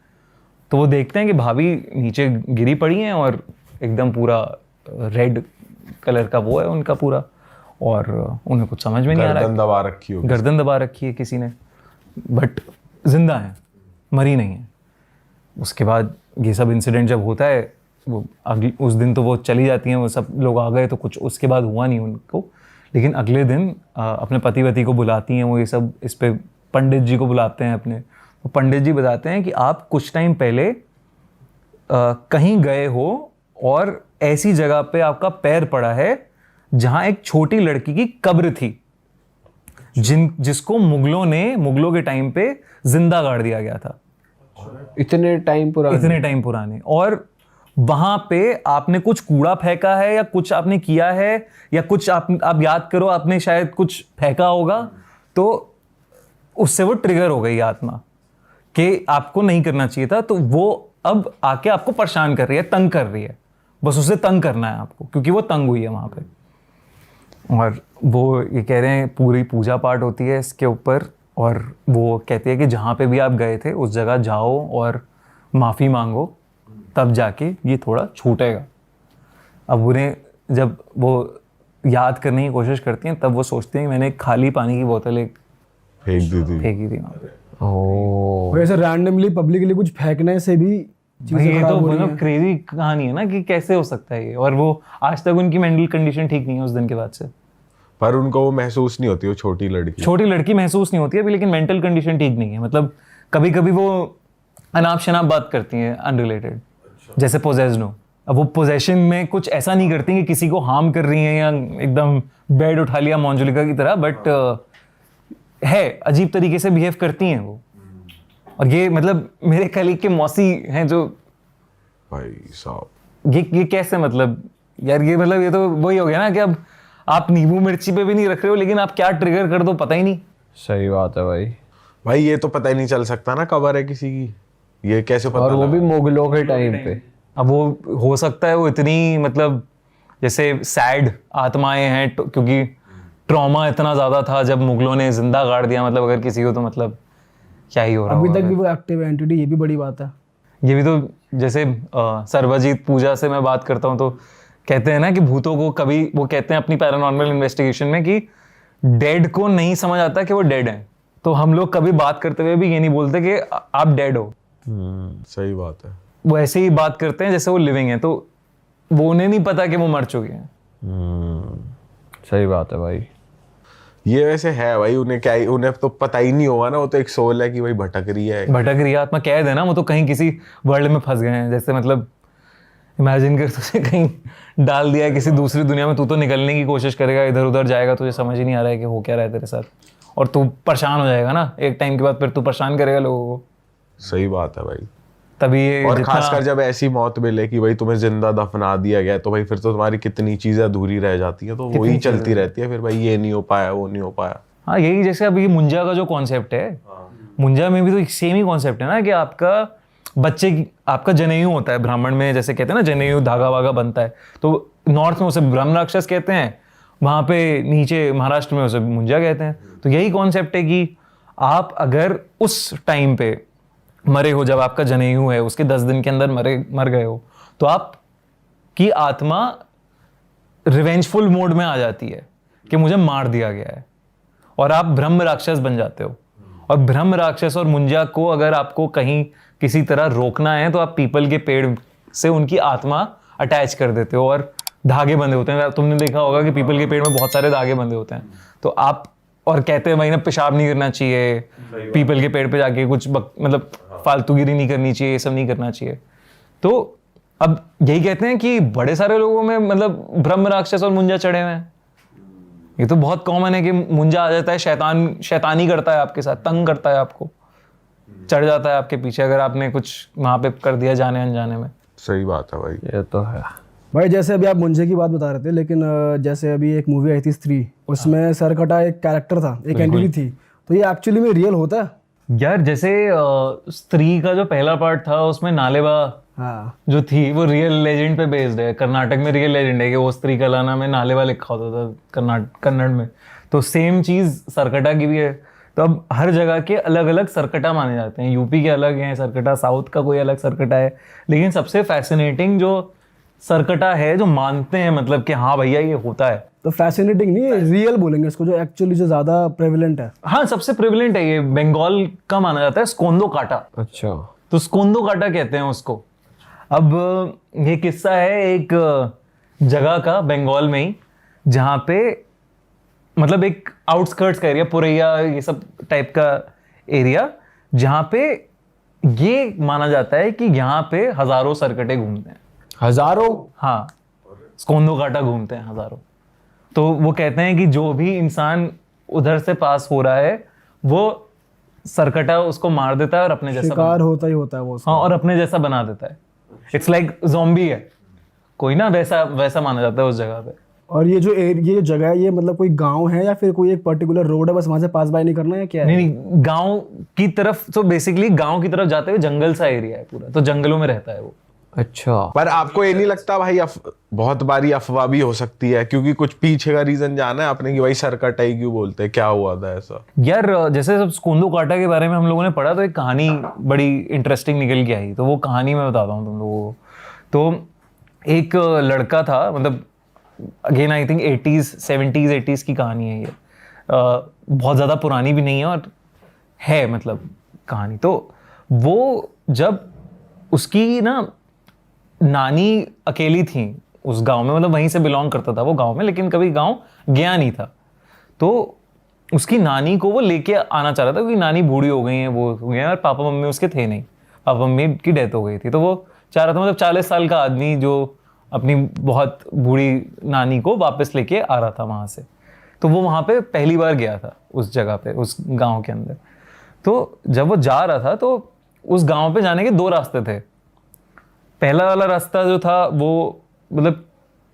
तो वो देखते हैं कि भाभी नीचे गिरी पड़ी हैं और एकदम पूरा रेड कलर का वो है उनका पूरा, और उन्हें कुछ समझ में नहीं आ रहा है। गर्दन दबा रखी है किसी ने, बट जिंदा है, मरी नहीं है। उसके बाद ये सब इंसिडेंट जब होता है, वो अगले उस दिन तो वो चली जाती हैं, वो सब लोग आ गए, तो कुछ उसके बाद हुआ नहीं उनको। लेकिन अगले दिन अपने पति वती को बुलाती हैं वो, ये सब इस पे पंडित जी को बुलाते हैं अपने। वो पंडित जी बताते हैं कि आप कुछ टाइम पहले कहीं गए हो और ऐसी जगह पे आपका पैर पड़ा है जहां एक छोटी लड़की की कब्र थी, जिसको मुगलों के टाइम पे जिंदा गाड़ दिया गया था। इतने टाइम पुराने। और वहां पे आपने कुछ कूड़ा फेंका है या कुछ आपने किया है, या कुछ आप याद करो, आपने शायद कुछ फेंका होगा, तो उससे वो ट्रिगर हो गई आत्मा कि आपको नहीं करना चाहिए था। तो वो अब आके आपको परेशान कर रही है, तंग कर रही है, बस उसे तंग करना है आपको, क्योंकि वो तंग हुई है वहां पे। और वो ये कह रहे हैं पूरी पूजा पाठ होती है इसके ऊपर, और वो कहती है कि जहाँ पे भी आप गए थे उस जगह जाओ और माफ़ी मांगो, तब जाके ये थोड़ा छूटेगा। अब उन्हें जब वो याद करने की कोशिश करती हैं, तब वो सोचते हैं मैंने खाली पानी की बोतल एक फेंकी थी वहाँ पे। और ऐसे रैंडमली पब्लिकली कुछ फेंकने से भी भाई ये तो मतलब क्रेजी कहानी है ना कि कैसे हो सकता है ये। और वो आज तक उनकी मेंटल कंडीशन ठीक नहीं है उस दिन के बाद से। पर उनको वो महसूस नहीं होती, वो छोटी लड़की महसूस नहीं होती है अभी, लेकिन मेंटल कंडीशन ठीक नहीं है। मतलब कभी कभी वो अनाप शनाप बात करती हैं अनरिलेटेड, जैसे पोजेस्ड हो। अब वो पोजेशन में कुछ ऐसा नहीं करती कि किसी को हार्म कर रही हैं या एकदम बेड उठा लिया मोंजुलिका की तरह, बट है अजीब तरीके से बिहेव करती हैं वो। और ये मतलब मेरे कलीग के मौसी हैं जो, भाई साहब ये कैसे, मतलब यार ये मतलब ये तो वही हो गया ना कि अब आप नींबू मिर्ची पे भी नहीं रख रहे हो, लेकिन आप क्या ट्रिगर कर दो पता ही नहीं। सही बात है भाई ये तो पता ही नहीं चल सकता ना कबर है किसी की, ये कैसे पता। और वो भी मुगलों के टाइम पे। अब वो हो सकता है वो इतनी मतलब जैसे सैड आत्माएं हैं, क्योंकि ट्रॉमा इतना ज्यादा था जब मुगलों ने जिंदा गाड़ दिया। मतलब अगर किसी को तो मतलब क्या ही हो रहा अभी होगा। तक भी वो एक्टिव एंटिटी, ये भी बड़ी बात है। ये भी तो जैसे सर्वजीत पूजा से मैं बात करता हूँ तो कहते हैं ना कि भूतों को कभी, वो कहते हैं अपनी पैरानॉर्मल इन्वेस्टिगेशन में कि डेड को नहीं समझ आता कि वो डेड है। तो हम लोग कभी बात करते हुए भी ये नहीं बोलते कि आप डेड हो। सही बात है। वो ऐसे ही बात करते हैं जैसे वो लिविंग है, तो वो उन्हें नहीं पता कि वो मर चुके हैं। सही बात है भाई। ये वैसे है भाई, उन्हें तो पता ही नहीं होगा ना, वो तो एक सोल है कि भाई भटक रही है आत्मा, कैद है ना वो, तो कहीं किसी वर्ल्ड में फंस गए हैं। जैसे मतलब इमेजिन कर तुझे कहीं डाल दिया है किसी दूसरी दुनिया में, तू तो निकलने की कोशिश करेगा, इधर उधर जाएगा, तुझे समझ ही नहीं आ रहा है कि हो क्या रहा है तेरे साथ, और तू परेशान हो जाएगा ना एक टाइम के बाद, फिर तू परेशान करेगा लोगों को। सही बात है भाई। तभी ये और खासकर जब ऐसी मौत मिले कि भाई तुम्हें जिंदा दफना दिया गया, तो भाई फिर तो तुम्हारी कितनी चीजें अधूरी रह जाती है, तो वही चलती रहती है फिर भाई, ये नहीं हो पाया, वो नहीं हो पाया। हाँ यही जैसे अब ये मुंजा का जो कॉन्सेप्ट है, मुंजा में भी तो सेम ही कॉन्सेप्ट है ना कि आपका आपका जनेऊ होता है ब्राह्मण में, जैसे कहते हैं ना जनेऊ धागा वागा बनता है, तो नॉर्थ में उसे ब्रह्म राक्षस कहते हैं, वहाँ पे नीचे महाराष्ट्र में उसे मुंजा कहते हैं। तो यही कॉन्सेप्ट है कि आप अगर उस टाइम पे मरे हो, जब आपका जनेऊ है उसके 10 दिन के अंदर मर गए हो, तो आप की आत्मा रिवेंजफुल मोड में आ जाती है कि मुझे मार दिया गया है, और आप ब्रह्म राक्षस बन जाते हो। और ब्रह्म राक्षस और मुंजा को अगर आपको कहीं किसी तरह रोकना है, तो आप पीपल के पेड़ से उनकी आत्मा अटैच कर देते हो, और धागे बंधे होते हैं। तुमने देखा होगा कि पीपल के पेड़ में बहुत सारे धागे बंधे होते हैं, तो आप और कहते हैं भाई ना पेशाब नहीं करना चाहिए, पीपल के पेड़ पे जाके कुछ मतलब फालतूगिरी नहीं करनी चाहिए, ये सब नहीं करना चाहिए। तो अब यही कहते हैं कि बड़े सारे लोगों में मतलब ब्रह्म राक्षस और मुंजा चढ़े हुए हैं। ये तो बहुत कॉमन है कि मुंजा आ जाता है, शैतानी करता है आपके साथ, तंग करता है आपको। चढ़ जाता है आपके पीछे अगर आपने कुछ वहाँ पे कर दिया जाने अनजाने में। सही बात है भाई। ये तो है भाई। जैसे अभी आप मुंजे की बात बता रहे थे, लेकिन जैसे अभी एक मूवी आई थी स्त्री, उसमें सरकटा एक कैरेक्टर था, एक एंटिटी थी, तो ये एक्चुअली में रियल होता है? यार जैसे स्त्री का जो पहला पार्ट था उसमें नालेबा हाँ, जो थी वो रियल लेजेंड पे बेस्ड है। कर्नाटक में रियल लेजेंड है कि वो स्त्री कलाना में नालेबा लिखा होता था कन्नड़ में। तो सेम चीज सरकटा की भी है। तो अब हर जगह के अलग अलग सरकटा माने जाते हैं। यूपी के अलग हैं सरकटा, साउथ का कोई अलग सरकटा है। लेकिन सबसे फैसिनेटिंग जो सरकटा है जो मानते हैं मतलब कि हाँ भैया ये होता है। तो फैसिनेटिंग नहीं, रियल बोलेंगे इसको, जो एक्चुअली जो ज्यादा प्रेवलेंट है। हाँ सबसे प्रिविलेंट है ये। बंगाल का माना जाता है स्कोंदो काटा। अच्छा तो स्कोंदो काटा कहते हैं उसको। अब ये किस्सा है एक जगह का बंगाल में ही, जहाँ पे मतलब एक आउटस्कर्ट्स का एरिया, पुरैया ये सब टाइप का एरिया, जहाँ पे ये माना जाता है कि यहाँ पे हजारों सरकटे घूमते हैं। हजारों? हाँ स्कोंदो काटा घूमते हैं हजारों। तो वो कहते हैं कि जो भी इंसान उधर से पास हो रहा है वो सरकटा उसको मार देता है और अपने जैसा शिकार होता ही होता है वो उसका। हाँ और अपने जैसा बना देता है। इट्स लाइक ज़ॉम्बी है कोई ना, वैसा वैसा माना जाता है उस जगह पे। और ये जो जगह है, ये मतलब कोई गांव है या फिर कोई एक पर्टिकुलर रोड है, बस वहां से पास बाय नहीं करना है, क्या है? नहीं गांव की तरफ, तो बेसिकली गांव की तरफ जाते हुए जंगल सा एरिया है पूरा, तो जंगलों में रहता है वो। अच्छा पर आपको ये नहीं लगता भाई बहुत बारी अफवाह भी हो सकती है, क्योंकि कुछ पीछे का रीजन जाना है आपने कि भाई सरकटा ही क्यों बोलते हैं, क्या हुआ था ऐसा? यार जैसे सब स्कोंदो काटा के बारे में हम लोगों ने पढ़ा तो एक कहानी बड़ी इंटरेस्टिंग निकल के आई। तो वो कहानी मैं बताता हूँ तुम लोगों को। तो एक लड़का था, मतलब again I think 70s 80s की कहानी है ये। बहुत ज़्यादा पुरानी भी नहीं है और है मतलब कहानी। तो वो जब उसकी ना नानी अकेली थी उस गांव में, मतलब वहीं से बिलोंग करता था वो गांव में, लेकिन कभी गांव गया नहीं था। तो उसकी नानी को वो लेके आना चाह रहा था क्योंकि नानी बूढ़ी हो गई है, वो हो गए हैं और पापा मम्मी उसके थे नहीं, पापा मम्मी की डेथ हो गई थी। तो वो चाह रहा था, मतलब 40 साल का आदमी जो अपनी बहुत बूढ़ी नानी को वापस लेके आ रहा था वहाँ से। तो वो वहाँ पे पहली बार गया था उस जगह पे, उस गाँव के अंदर। तो जब वो जा रहा था तो उस गाँव पे जाने के 2 रास्ते थे। पहला वाला रास्ता जो था वो मतलब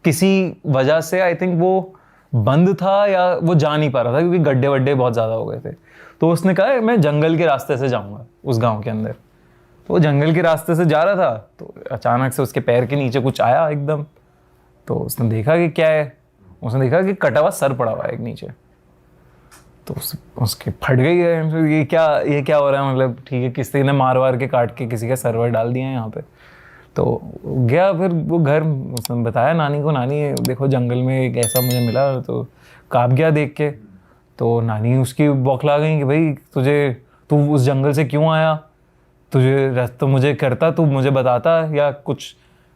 किसी वजह से आई थिंक वो बंद था या वो जा नहीं पा रहा था क्योंकि गड्ढे वड्ढे बहुत ज़्यादा हो गए थे। तो उसने कहा मैं जंगल के रास्ते से जाऊँगा उस गांव के अंदर। तो वो जंगल के रास्ते से जा रहा था तो अचानक से उसके पैर के नीचे कुछ आया एकदम। तो उसने देखा कि क्या है, उसने देखा कि कटा हुआ सर पड़ा हुआ है एक नीचे। तो उसके फट गई है, ये क्या हो रहा है, मतलब ठीक है किसी ने मार वार के काट के किसी का सर्वर डाल दिया है यहाँ पे। तो गया फिर वो घर, उसने बताया नानी को, नानी देखो जंगल में एक ऐसा मुझे मिला। तो काँप गया देख के। तो नानी उसकी बौखला गई कि भाई तू उस जंगल से क्यों आया, तुझे रास्ता मुझे करता, तू मुझे बताता या कुछ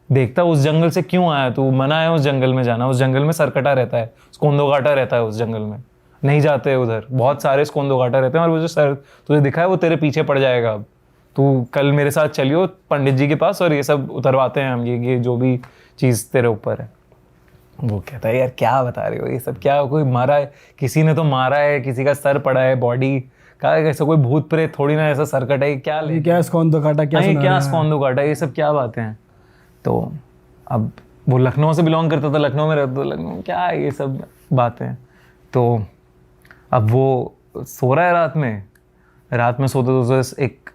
देखता, उस जंगल से क्यों आया, तू मना है उस जंगल में जाना, उस जंगल में सरकटा रहता है, स्कोंदो काटा रहता है उस जंगल में, नहीं जाते उधर, बहुत सारे स्कोंदो काटा रहते हैं और वो जो सर तुझे दिखा है वो तेरे पीछे पड़ जाएगा। अब तू कल मेरे साथ चलियो पंडित जी के पास और ये सब उतरवाते हैं हम, ये जो भी चीज़ तेरे ऊपर है। वो कहता है यार क्या बता रहे हो, ये सब क्या, कोई मारा है, किसी ने तो मारा है, किसी का सर पड़ा है बॉडी का, ऐसा कोई भूत प्रेत थोड़ी ना, ऐसा सरकट है क्या ले, क्या स्कोंदो काटा, क्या स्कोंदो काटा, ये सब क्या बातें हैं। तो अब वो लखनऊ से बिलोंग करता था, लखनऊ में रहता था, लखनऊ क्या है ये सब बातें। तो अब वो सो रहा है रात में सोते सोते एक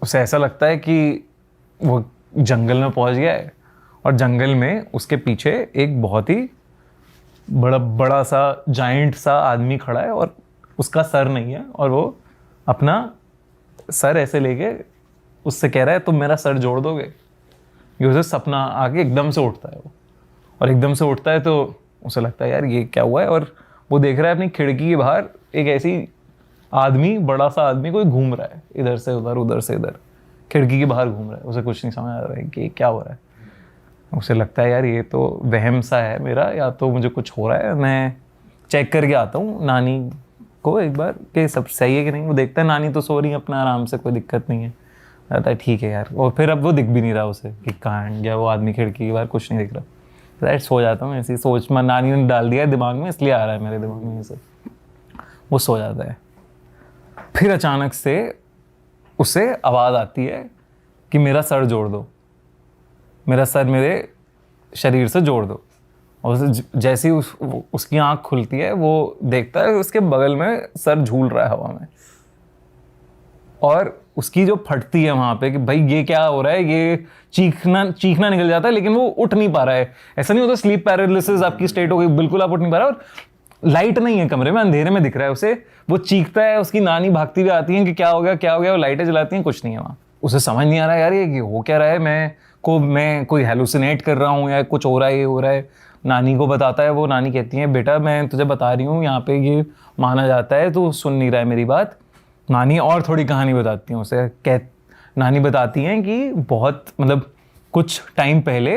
उसे ऐसा लगता है कि वो जंगल में पहुंच गया है और जंगल में उसके पीछे एक बहुत ही बड़ा सा जाइंट सा आदमी खड़ा है और उसका सर नहीं है और वो अपना सर ऐसे लेके उससे कह रहा है तुम मेरा सर जोड़ दोगे। ये उसे सपना आके एकदम से उठता है वो, और एकदम से उठता है तो उसे लगता है यार ये क्या हुआ है, और वो देख रहा है अपनी खिड़की के बाहर एक ऐसी आदमी, बड़ा सा आदमी कोई घूम रहा है इधर से उधर से इधर, खिड़की के बाहर घूम रहा है। उसे कुछ नहीं समझ आ रहा है कि क्या हो रहा है। उसे लगता है यार ये तो वहम सा है मेरा, या तो मुझे कुछ हो रहा है, मैं चेक करके आता हूँ नानी को एक बार कि सब सही है कि नहीं। वो देखता है नानी तो सो रही है अपना आराम से, कोई दिक्कत नहीं है। कहता है ठीक है यार। और फिर अब वो दिख भी नहीं रहा उसे कि कहाँ गया वो आदमी, खिड़की के बाहर कुछ नहीं दिख रहा। राइट, सो जाता हूँ ऐसी सोच में, नानी ने डाल दिया है दिमाग में इसलिए आ रहा है मेरे दिमाग में ये सब। वो सो जाता है। फिर अचानक से उससे आवाज़ आती है कि मेरा सर जोड़ दो, मेरा सर मेरे शरीर से जोड़ दो। और जैसे ही उसकी आंख खुलती है वो देखता है उसके बगल में सर झूल रहा है हवा में, और उसकी जो फटती है वहाँ पे कि भाई ये क्या हो रहा है, ये चीखना निकल जाता है, लेकिन वो उठ नहीं पा रहा है। ऐसा नहीं होता स्लीप पैरालिसिस आपकी स्टेट हो गई, बिल्कुल आप उठ नहीं पा रहे, और लाइट नहीं है कमरे में, अंधेरे में दिख रहा है उसे, वो चीखता है, उसकी नानी भागती हुई आती है कि क्या हो गया क्या हो गया, वो लाइटें जलाती हैं, कुछ नहीं है वहाँ। उसे समझ नहीं आ रहा है यार ये हो क्या रहा है, मैं कोई हेलुसिनेट कर रहा हूँ या कुछ हो रहा है, ये हो रहा है। नानी को बताता है, वो नानी कहती है बेटा मैं तुझे बता रही हूँ यहाँ पे ये माना जाता है, तू सुन नहीं रहा है मेरी बात। नानी और थोड़ी कहानी बताती हैं उसे, नानी बताती हैं कि बहुत मतलब कुछ टाइम पहले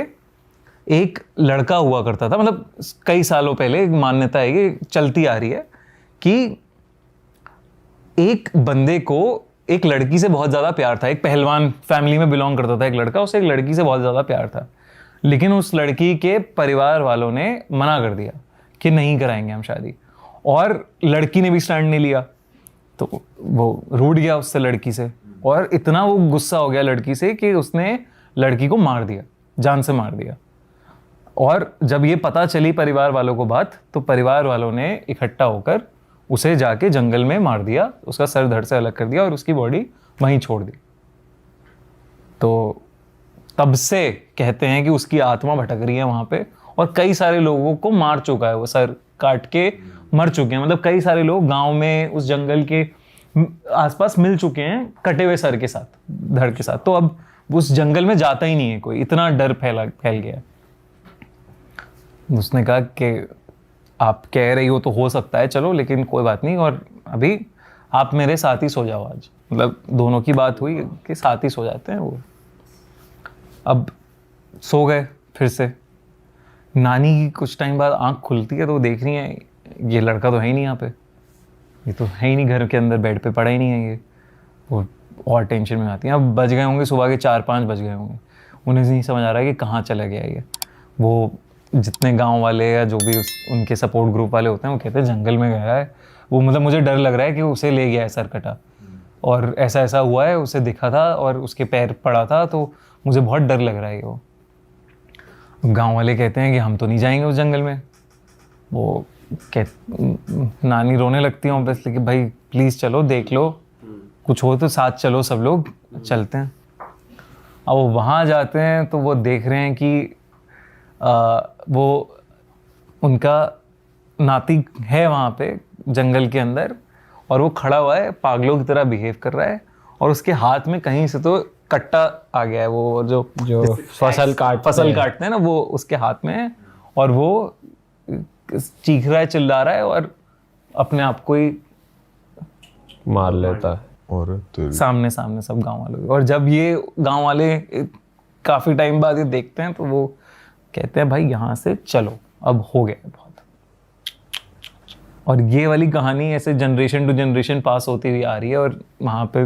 एक लड़का हुआ करता था, मतलब कई सालों पहले, एक मान्यता है ये चलती आ रही है कि एक बंदे को एक लड़की से बहुत ज़्यादा प्यार था। एक पहलवान फैमिली में बिलोंग करता था एक लड़का, उसे एक लड़की से बहुत ज़्यादा प्यार था, लेकिन उस लड़की के परिवार वालों ने मना कर दिया कि नहीं कराएंगे हम शादी, और लड़की ने भी स्टैंड नहीं लिया, तो वो रूठ गया उससे, लड़की से, और इतना वो गुस्सा हो गया लड़की से कि उसने लड़की को मार दिया, जान से मार दिया। और जब ये पता चली परिवार वालों को बात, तो परिवार वालों ने इकट्ठा होकर उसे जाके जंगल में मार दिया, उसका सर धड़ से अलग कर दिया और उसकी बॉडी वहीं छोड़ दी। तो तब से कहते हैं कि उसकी आत्मा भटक रही है वहाँ पे, और कई सारे लोगों को मार चुका है, वो सर काट के मर चुके हैं। मतलब कई सारे लोग गांव में उस जंगल के आसपास मिल चुके हैं कटे हुए सर के साथ, धड़ के साथ। तो अब उस जंगल में जाता ही नहीं है कोई, इतना डर फैल गया। उसने कहा कि आप कह रही हो तो हो सकता है, चलो, लेकिन कोई बात नहीं, और अभी आप मेरे साथ ही सो जाओ आज। मतलब दोनों की बात हुई कि साथ ही सो जाते हैं वो। अब सो गए फिर से। नानी की कुछ टाइम बाद आंख खुलती है तो वो देख रही है ये लड़का तो है ही नहीं यहाँ पे, ये तो है ही नहीं घर के अंदर, बेड पे पड़ा ही नहीं है ये। वो और टेंशन में आती हैं। अब बज गए होंगे सुबह के 4-5 बज गए होंगे, उन्हें नहीं समझ आ रहा है कि कहाँ चला गया ये। वो जितने गांव वाले या जो भी उनके सपोर्ट ग्रुप वाले होते हैं वो कहते हैं जंगल में गया है वो, मतलब मुझे डर लग रहा है कि उसे ले गया है सरकटा, और ऐसा ऐसा हुआ है, उसे दिखा था और उसके पैर पड़ा था, तो मुझे बहुत डर लग रहा है वो। गांव वाले कहते हैं कि हम तो नहीं जाएंगे उस जंगल में। वो नानी रोने लगती है ऑब्वियसली कि भाई प्लीज़ चलो, देख लो, कुछ हो तो साथ चलो, सब लोग चलते हैं। अब वो वहाँ जाते हैं तो वो देख रहे हैं कि वो उनका नाती है वहाँ पे जंगल के अंदर, और वो खड़ा हुआ है, पागलों की तरह बिहेव कर रहा है, और उसके हाथ में कहीं से तो कट्टा आ गया है, वो जो फसल काटते हैं ना, वो उसके हाथ में है, और वो चीख रहा है, चिल्ला रहा है, और अपने आप को ही मार लेता है। और सामने सब गांव वालों। और जब ये गांव वाले काफी टाइम बाद ये देखते हैं तो वो कहते हैं भाई यहाँ से चलो, अब हो गया बहुत। और ये वाली कहानी ऐसे जनरेशन टू जनरेशन पास होती हुई आ रही है, और वहाँ पे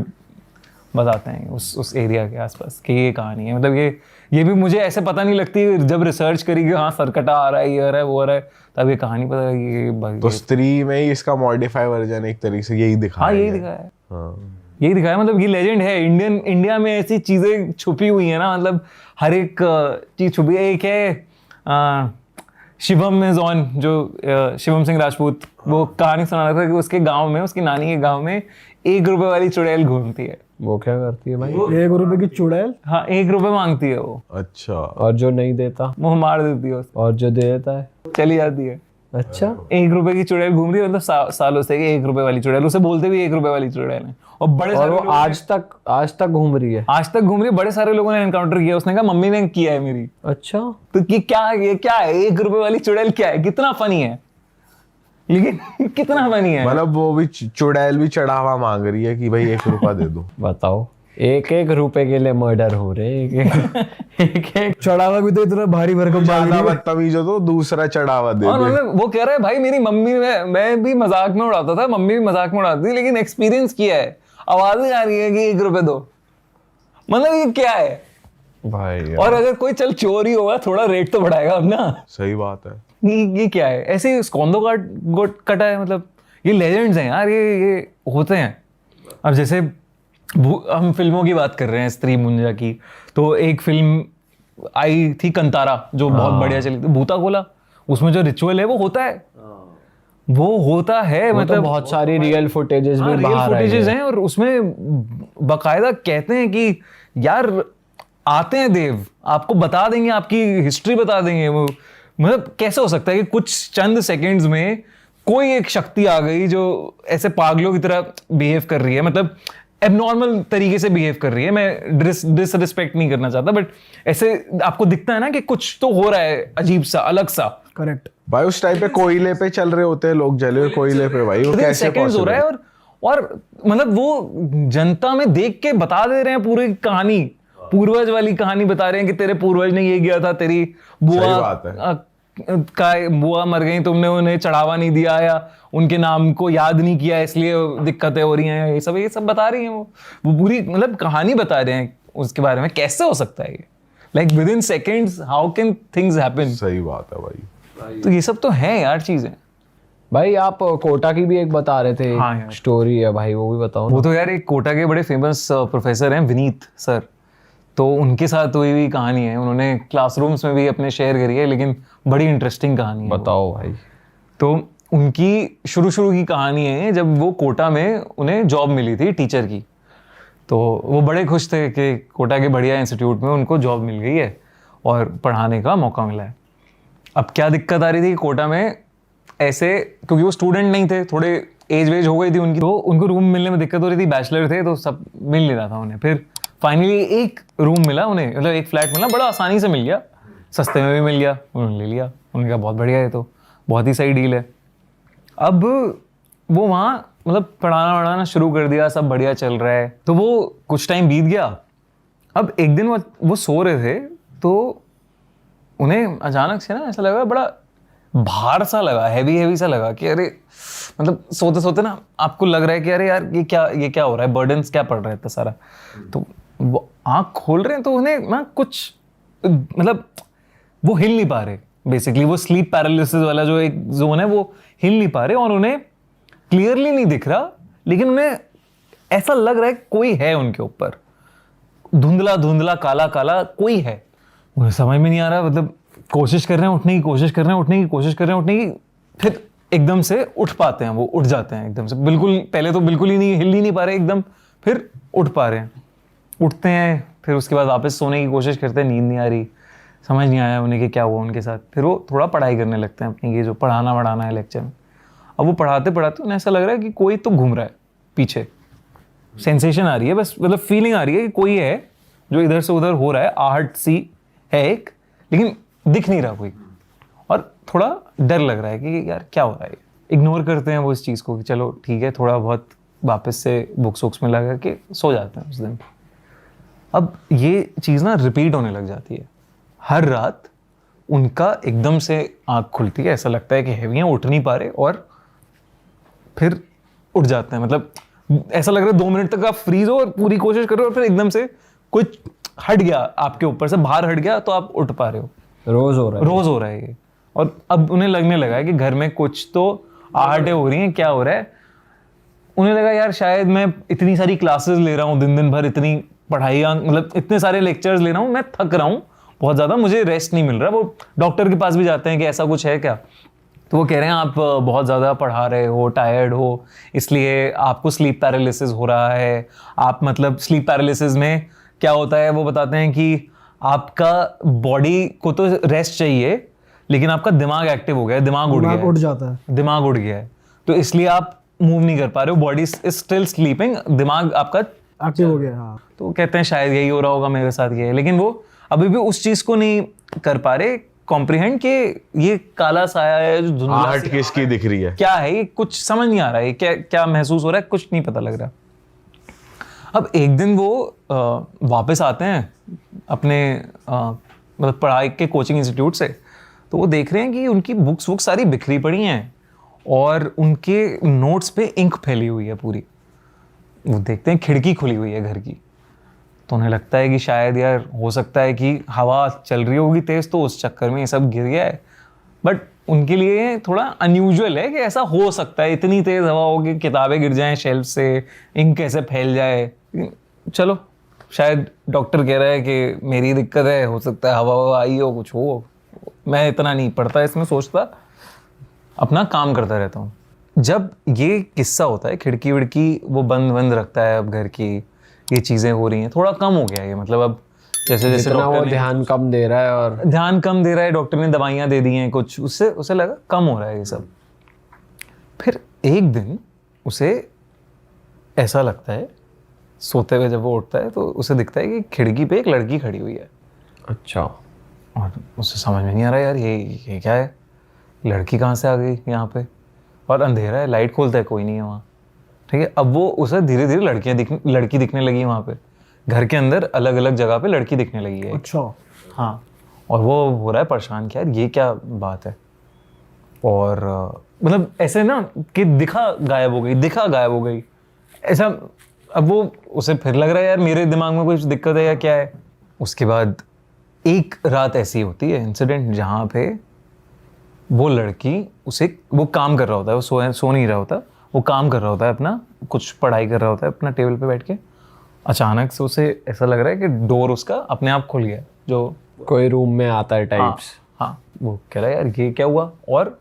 बताते हैं उस एरिया के आसपास कि ये कहानी है। मतलब ये भी मुझे ऐसे पता नहीं लगती, जब रिसर्च करी कि हाँ सरकटा आ रहा है, ये आ रहा है, वो आ रहा है, तब ये कहानी पता लगी। तो स्त्री में ही इसका मॉडिफाई वर्जन एक तरीके से यही दिखाया है। हाँ, यही दिखाया है। हाँ, यही दिखाया। मतलब ये लेजेंड है। इंडिया में ऐसी चीजें छुपी हुई है ना, मतलब हर एक चीज छुपी है। एक है शिवम इज ऑन, जो शिवम सिंह राजपूत, वो कहानी सुना रहा था कि उसके गांव में, उसकी नानी के गांव में 1 रुपए वाली चुड़ैल घूमती है। वो क्या करती है भाई? 1 रुपए की चुड़ैल? हाँ, 1 रुपए मांगती है वो। अच्छा। और जो नहीं देता मुंह मार देती है उसको। और जो दे देता है चली जाती है। अच्छा, 1 रुपए की चुड़ैल घूम रही है, मतलब सालों से 1 रुपए वाली चुड़ैल, उसे बोलते भी 1 रुपए वाली चुड़ैल है। और बड़े और सारे वो आज तक घूम रही है। आज तक घूम रही है। बड़े सारे लोगों ने एनकाउंटर किया। उसने कहा मम्मी ने किया है मेरी। अच्छा, तो ये क्या है 1 रुपए वाली चुड़ैल क्या है? कितना फनी है, लेकिन कितना फनी है। मतलब वो भी चुड़ैल भी चढ़ावा मांग रही है कि भाई 1 रुपया दे दो। बताओ, 1 रुपए के लिए मर्डर हो रहे एक चढ़ावा भी तो इतना भारी भरकम ज्यादा बदतमीज हो तो दूसरा चढ़ावा दे और दे। मतलब वो कह रहा है भाई मेरी मम्मी, मैं भी मजाक में उड़ाता था, मम्मी भी मजाक में उड़ाती थी, लेकिन एक्सपीरियंस किया है, आवाज आ रही है कि 1 रुपए दो। मतलब ये क्या है भाई यार। और अगर कोई चल चोरी होगा, थोड़ा रेट तो बढ़ाएगा अब ना। सही बात है। ये क्या है? ऐसे स्कॉन्दो कटा है। मतलब ये लेजेंड्स हैं यार, ये होते हैं। अब जैसे हम फिल्मों की बात कर रहे हैं, स्त्री मुंजा की, तो एक फिल्म आई थी कंतारा जो बहुत बढ़िया चली थी, भूता कोला, उसमें जो रिचुअल है वो होता है, वो होता है, वो मतलब तो बहुत सारी रियल फुटेजेस भी रियल बाहर आई फुटेजेस है। हैं, और उसमें बकायदा कहते हैं कि यार आते हैं देव, आपको बता देंगे, आपकी हिस्ट्री बता देंगे। वो मतलब कैसे हो सकता है कि कुछ चंद सेकंड्स में कोई एक शक्ति आ गई जो ऐसे पागलों की तरह बिहेव कर रही है, मतलब एबनॉर्मल तरीके से बिहेव कर रही है। मैं डिसरिस्पेक्ट नहीं करना चाहता, बट ऐसे आपको दिखता है ना कि कुछ तो हो रहा है अजीब सा, अलग सा। करेक्ट। भाई उस टाइम पे कोयले पे चल रहे होते हैं लोग, जले हुए कोयले पे, भाई वो Within कैसे seconds हो possible रहा है, और मतलब वो जनता में देख के बता दे रहे हैं पूरी कहानी, पूर्वज वाली कहानी बता रहे हैं कि तेरे पूर्वज ने ये किया था, तेरी बुआ बात है। बुआ मर गई, तुमने उन्हें चढ़ावा नहीं दिया या उनके नाम को याद नहीं किया, इसलिए दिक्कतें हो रही हैं, ये सब बता रही हैं। वो पूरी मतलब कहानी बता रहे हैं उसके बारे में। कैसे हो सकता है ये, like with in seconds how can things happen. सही बात है भाई। तो ये सब तो है यार चीजें। भाई आप कोटा की भी एक बता रहे थे, हाँ यार। स्टोरी है भाई, वो भी बताओ वो ना। तो यार एक कोटा के बड़े फेमस प्रोफेसर हैं, विनीत सर, तो उनके साथ हुई हुई कहानी है, उन्होंने क्लासरूम्स में भी अपने शेयर करी है, लेकिन बड़ी इंटरेस्टिंग कहानी है वो। बताओ भाई। तो उनकी शुरू की कहानी है, जब वो कोटा में उन्हें जॉब मिली थी टीचर की, तो वो बड़े खुश थे कि कोटा के बढ़िया इंस्टीट्यूट में उनको जॉब मिल गई है और पढ़ाने का मौका मिला है। अब क्या दिक्कत आ रही थी कोटा में, ऐसे क्योंकि वो स्टूडेंट नहीं थे, थोड़े एज वेज हो गई थी उनकी, तो उनको रूम मिलने में दिक्कत हो रही थी, बैचलर थे तो सब मिल नहीं रहा था उन्हें। फिर फाइनली एक रूम मिला उन्हें, मतलब एक फ्लैट मिला, बड़ा आसानी से मिल गया, सस्ते में भी मिल गया, उन्होंने ले लिया। उन्होंने कहा बहुत बढ़िया है, तो बहुत ही सही डील है। अब वो वहाँ मतलब पढ़ाना शुरू कर दिया, सब बढ़िया चल रहा है। तो वो कुछ टाइम बीत गया, अब एक दिन वो सो रहे थे, तो उन्हें अचानक से ना ऐसा लगा, बड़ा भार सा लगा, हैवी सा लगा कि अरे, मतलब सोते सोते ना आपको लग रहा है कि अरे यार ये क्या हो रहा है, बर्डन्स क्या पड़ रहा है इतना सारा। तो वो आँख खोल रहे हैं तो उन्हें ना कुछ, मतलब वो हिल नहीं पा रहे, बेसिकली वो स्लीप पैरालिसिस वाला जो एक जोन है वो हिल नहीं पा रहे, और उन्हें क्लियरली नहीं दिख रहा, लेकिन उन्हें ऐसा लग रहा है कोई है उनके ऊपर, धुंधला काला कोई है। उन्हें समझ में नहीं आ रहा, मतलब कोशिश कर रहे हैं उठने की, कोशिश कर रहे हैं उठने की, फिर एकदम से उठ पाते हैं, वो उठ जाते हैं एकदम से, बिल्कुल पहले तो बिल्कुल ही नहीं, हिल ही नहीं पा रहे एकदम, फिर उठ पा रहे हैं, उठते हैं, फिर उसके बाद वापस सोने की कोशिश करते हैं, नींद नहीं आ रही, समझ नहीं आया उन्हें कि क्या हुआ उनके साथ। फिर वो थोड़ा पढ़ाई करने लगते हैं अपनी, ये जो पढ़ाना है लेक्चर में। अब वो पढ़ाते उन्हें ऐसा लग रहा है कि कोई तो घूम रहा है पीछे, सेंसेशन आ रही है, बस मतलब फीलिंग आ रही है कि कोई है जो इधर से उधर हो रहा है, आहट सी है एक, लेकिन दिख नहीं रहा कोई, और थोड़ा डर लग रहा है कि यार क्या हो रहा है। इग्नोर करते हैं वो इस चीज़ को कि चलो ठीक है, थोड़ा बहुत वापस से बुक्स वुक्स में लगा के सो जाते हैं उस दिन। अब ये चीज़ ना रिपीट होने लग जाती है, हर रात उनका एकदम से आँख खुलती है, ऐसा लगता है कि हैवी हैं, उठ नहीं पा रहे, और फिर उठ जाते हैं। मतलब ऐसा लग रहा है 2 मिनट तक आप फ्रीज हो और पूरी कोशिश कर रहे हो, और फिर एकदम से कुछ हट गया आपके ऊपर से, बाहर हट गया, तो आप उठ पा रहे हो। रोज हो रहा है ये। और अब उन्हें लगने लगा है कि घर में कुछ तो आहटें हो रही हैं, क्या हो रहा है। उन्हें लगा यार शायद मैं इतनी सारी क्लासेस ले रहा हूँ, दिन भर इतनी पढ़ाई, मतलब इतने सारे लेक्चर्स ले रहा हूँ, मैं थक रहा हूँ बहुत ज़्यादा, मुझे रेस्ट नहीं मिल रहा। वो डॉक्टर के पास भी जाते हैं कि ऐसा कुछ है क्या, तो वो कह रहे हैं आप बहुत ज़्यादा पढ़ा रहे हो, टायर्ड हो, इसलिए आपको स्लीप पैरालिसिस हो रहा है। आप मतलब स्लीप पैरालिसिस में क्या होता है वो बताते हैं कि आपका बॉडी को तो रेस्ट चाहिए, लेकिन आपका दिमाग एक्टिव हो गया है, दिमाग उठ जाता है, दिमाग उड़ गया है, तो इसलिए आप मूव नहीं कर पा रहे हो, बॉडी इज स्टिल स्लीपिंग, दिमाग आपका एक्टिव हो गया। हाँ, तो कहते हैं शायद यही हो रहा होगा मेरे साथ, ये है। लेकिन वो अभी भी उस चीज़ को नहीं कर पा रहे कॉम्प्रिहेंड कि ये काला साया है जो धुंधला आहट किसकी दिख रही है, क्या है, ये कुछ समझ नहीं आ रहा है, क्या महसूस हो रहा है, कुछ नहीं पता लग रहा। अब एक दिन वो वापस आते हैं अपने मतलब पढ़ाई के कोचिंग इंस्टीट्यूट से, तो वो देख रहे हैं कि उनकी बुक्स सारी बिखरी पड़ी हैं और उनके नोट्स पे इंक फैली हुई है पूरी। वो देखते हैं खिड़की खुली हुई है घर की, तो उन्हें लगता है कि शायद यार हो सकता है कि हवा चल रही होगी तेज़, तो उस चक्कर में ये सब गिर गया है। बट उनके लिए थोड़ा अनयूजुअल है कि ऐसा हो सकता है, इतनी तेज हवा होगी, किताबें गिर जाएं शेल्फ से, इंक कैसे फैल जाए। चलो शायद डॉक्टर कह रहा है कि मेरी दिक्कत है, हो सकता है हवा आई हो, कुछ हो, मैं इतना नहीं पढ़ता इसमें, सोचता, अपना काम करता रहता हूँ। जब ये किस्सा होता है, खिड़की विड़की वो बंद रखता है, अब घर की ये चीज़ें हो रही हैं, थोड़ा कम हो गया है मतलब अब जैसे जैसे वो ध्यान कम दे रहा है, और ध्यान कम दे रहा है, डॉक्टर ने दवाइयाँ दे दी हैं कुछ, उससे उसे लगा कम हो रहा है ये सब। फिर एक दिन उसे ऐसा लगता है, सोते हुए जब वो उठता है तो उसे दिखता है कि खिड़की पे एक लड़की खड़ी हुई है। अच्छा। और उसे समझ में नहीं आ रहा यार ये क्या है, लड़की कहाँ से आ गई यहाँ पे, और अंधेरा है, लाइट खोलता है, कोई नहीं है वहाँ। ठीक है, अब वो उसे धीरे धीरे लड़की दिखने लगी है वहाँ पे, घर के अंदर अलग अलग जगह पे लड़की दिखने लगी है। अच्छा। हाँ, और वो हो रहा है परेशान कि यार ये क्या बात है, और मतलब ऐसे ना कि दिखा गायब हो गई ऐसा। अब वो उसे फिर लग रहा है यार मेरे दिमाग में कुछ दिक्कत है या क्या है। उसके बाद एक रात ऐसी होती है इंसिडेंट जहाँ पे वो लड़की वो काम कर रहा होता है, वो सो नहीं रहा होता, वो काम कर रहा होता है अपना, कुछ पढ़ाई कर रहा होता है अपना टेबल पे बैठ के। अचानक से उसे ऐसा लग रहा है कि डोर उसका अपने आप खुल गया, जो कोई रूम में आता है टाइप्स। हाँ, वो कह रहा है यार ये क्या हुआ, और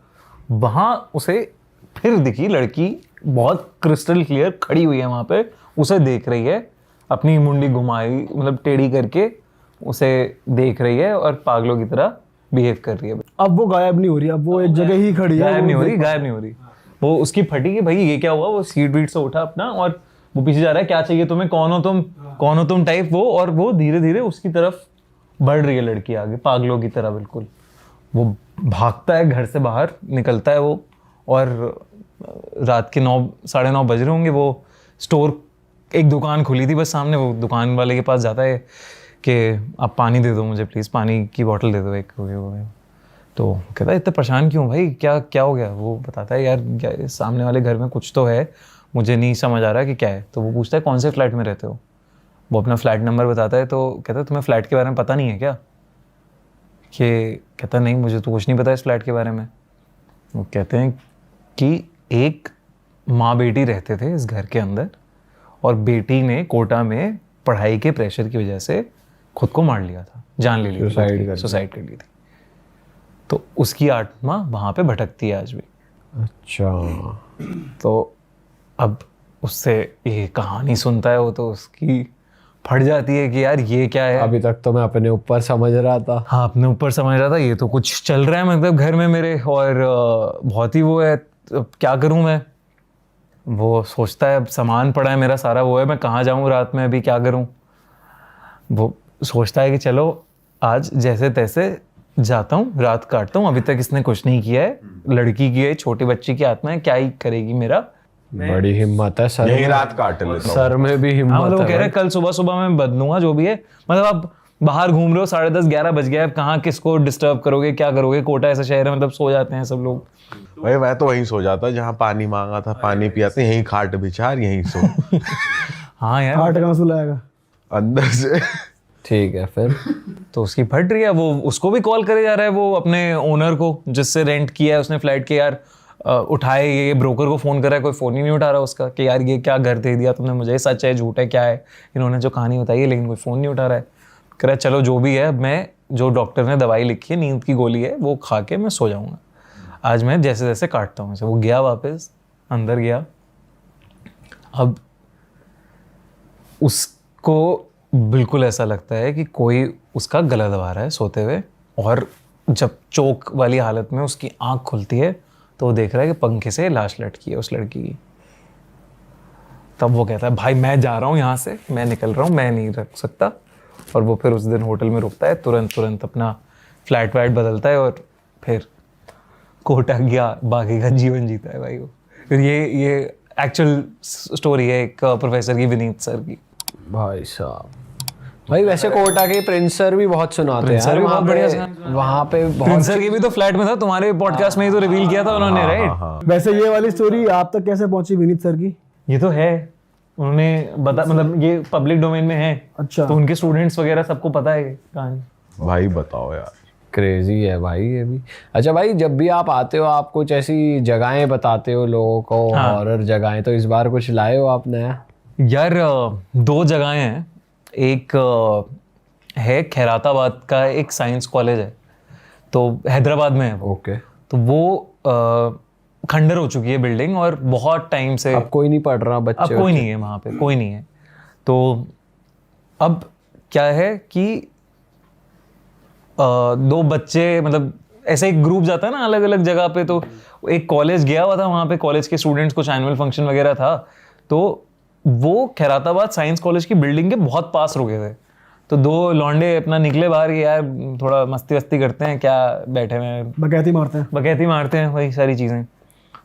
वहाँ उसे फिर दिखी लड़की बहुत क्रिस्टल क्लियर खड़ी हुई है वहाँ पे, उसे देख रही है, अपनी मुंडी घुमाई मतलब टेढ़ी करके उसे देख रही है और पागलों की तरह बिहेव कर रही है। अब वो गायब नहीं हो रही, अब वो एक जगह ही खड़ी है, गायब नहीं हो रही। वो उसकी फटी कि भाई ये क्या हुआ, वो सीट वीट से उठा अपना और वो पीछे जा रहा है, क्या चाहिए तुम्हें, कौन हो तुम टाइप वो, और वो धीरे धीरे उसकी तरफ बढ़ रही है लड़की आगे, पागलों की तरह बिल्कुल। वो भागता है, घर से बाहर निकलता है वो, और रात के 9-9:30 बज रहे होंगे, वो स्टोर, एक दुकान खुली थी बस सामने, वो दुकान वाले के पास जाता है कि आप पानी दे दो मुझे प्लीज़, पानी की बोतल दे दो एक। तो कहता है इतने परेशान क्यों भाई, क्या हो गया। वो बताता है यार क्या सामने वाले घर में कुछ तो है, मुझे नहीं समझ आ रहा कि क्या है। तो वो पूछता है कौन से फ्लैट में रहते हो, वो अपना फ्लैट नंबर बताता है। तो कहता है तुम्हें फ्लैट के बारे में पता नहीं है क्या, कि कहता नहीं मुझे तो कुछ नहीं पता इस फ्लैट के बारे में। वो कहते हैं कि एक माँ बेटी रहते थे इस घर के अंदर, और बेटी ने कोटा में पढ़ाई के प्रेशर की वजह से खुद को मार लिया था, जान ले ली, सुसाइड कर ली थी। तो उसकी आत्मा वहाँ पे भटकती है आज भी। अच्छा। तो अब उससे ये कहानी सुनता है वो, तो उसकी फट जाती है कि यार ये क्या है। अभी तक तो मैं अपने ऊपर समझ रहा था। हाँ, अपने ऊपर समझ रहा था, ये तो कुछ चल रहा है मतलब घर में मेरे, और बहुत ही वो है, अब क्या करूँ मैं। वो सोचता है अब सामान पड़ा है मेरा सारा, वो है, मैं कहाँ जाऊँ रात में, अभी क्या करूँ। वो सोचता है कि चलो आज जैसे तैसे जाता हूँ, रात काटता हूँ, अभी तक इसने कुछ नहीं किया है, लड़की की है, छोटी बच्ची की आत्मा है, क्या ही करेगी मेरा। बड़ी हिम्मत है सर, यही रात काट लेता हूं। सर में भी हिम्मत मतलब वो है। कह रहे हैं कल सुबह मैं बदलूंगा जो भी है। मतलब आप बाहर घूम रहे हो, 10:30-11 बज गया है, कहाँ किसको डिस्टर्ब करोगे, क्या करोगे। कोटा ऐसा शहर है, मतलब सो जाते हैं सब लोग। भाई मैं तो वहीं सो जाता जहाँ पानी मांगा था, पानी पिया था, यहीं खाट बिछा यहीं सो। हाँ यार, हार्ट कहाँ सुलाएगा अंदर से। ठीक है फिर। तो उसकी फट रही है, वो उसको भी कॉल करे जा रहा है, वो अपने ओनर को जिससे रेंट किया है उसने फ्लैट के, यार उठाए, ये ब्रोकर को फ़ोन कर रहा है, कोई फ़ोन ही नहीं उठा रहा उसका, कि यार ये क्या घर दे दिया तुमने मुझे, सच है झूठ है क्या है, इन्होंने जो कहानी बताई है, लेकिन कोई फ़ोन नहीं उठा रहा है। कह रहा है चलो जो भी है, मैं जो डॉक्टर ने दवाई लिखी है, नींद की गोली है, वो खा के मैं सो जाऊँगा, आज मैं जैसे जैसे काटता हूँ। वो गया वापस अंदर गया। अब उसको बिल्कुल ऐसा लगता है कि कोई उसका गला दबा रहा है सोते हुए, और जब चोक वाली हालत में उसकी आंख खुलती है तो वो देख रहा है कि पंखे से लाश लटकी है उस लड़की की। तब वो कहता है भाई मैं जा रहा हूँ यहाँ से, मैं निकल रहा हूँ, मैं नहीं रख सकता। और वो फिर उस दिन होटल में रुकता है, तुरंत अपना फ्लैट व्लैट बदलता है, और फिर कोटा गया, बाकी का जीवन जीता है भाई वो। फिर ये एक्चुअल स्टोरी है एक प्रोफेसर की, विनीत सर की। भाई साहब, भाई वैसे कोटा के प्रिंस सर भी बहुत सुनाते हैं यार, वहाँ पे बहुत। सर की भी तो फ्लैट में था, तुम्हारे पॉडकास्ट में ही तो रिवील किया था उन्होंने, राइट। वैसे ये वाली स्टोरी आप तक कैसे पहुंची विनीत सर की? ये तो है, उन्होंने बता, मतलब ये पब्लिक डोमेन में है। अच्छा। तो उनके स्टूडेंट्स वगैरह सबको पता है कहानी। भाई बताओ यार, क्रेजी है भाई ये भी। अच्छा भाई, जब भी आप आते हो आप कुछ ऐसी जगहें बताते हो लोगों को, हॉरर जगहें, तो इस बार कुछ लाए हो आप नया? यार 2 जगहें हैं। एक है खैराताबाद का एक साइंस कॉलेज है, तो हैदराबाद में है वो। ओके। तो वो खंडर हो चुकी है बिल्डिंग, और बहुत टाइम से अब कोई नहीं पढ़ रहा, बच्चे अब कोई नहीं है वहाँ पे, कोई नहीं है। तो अब क्या है कि 2 बच्चे, मतलब ऐसे एक ग्रुप जाता है ना अलग अलग जगह पे, तो एक कॉलेज गया हुआ था, वहाँ पे कॉलेज के स्टूडेंट्स कुछ एनुअल फंक्शन वगैरह था, तो वो खैराताबाद साइंस कॉलेज की बिल्डिंग के बहुत पास रुके थे। तो 2 लौंडे अपना निकले बाहर कि यार थोड़ा मस्ती वस्ती करते हैं, क्या बैठे हुए हैं, बकैती मारते हैं वही सारी चीज़ें।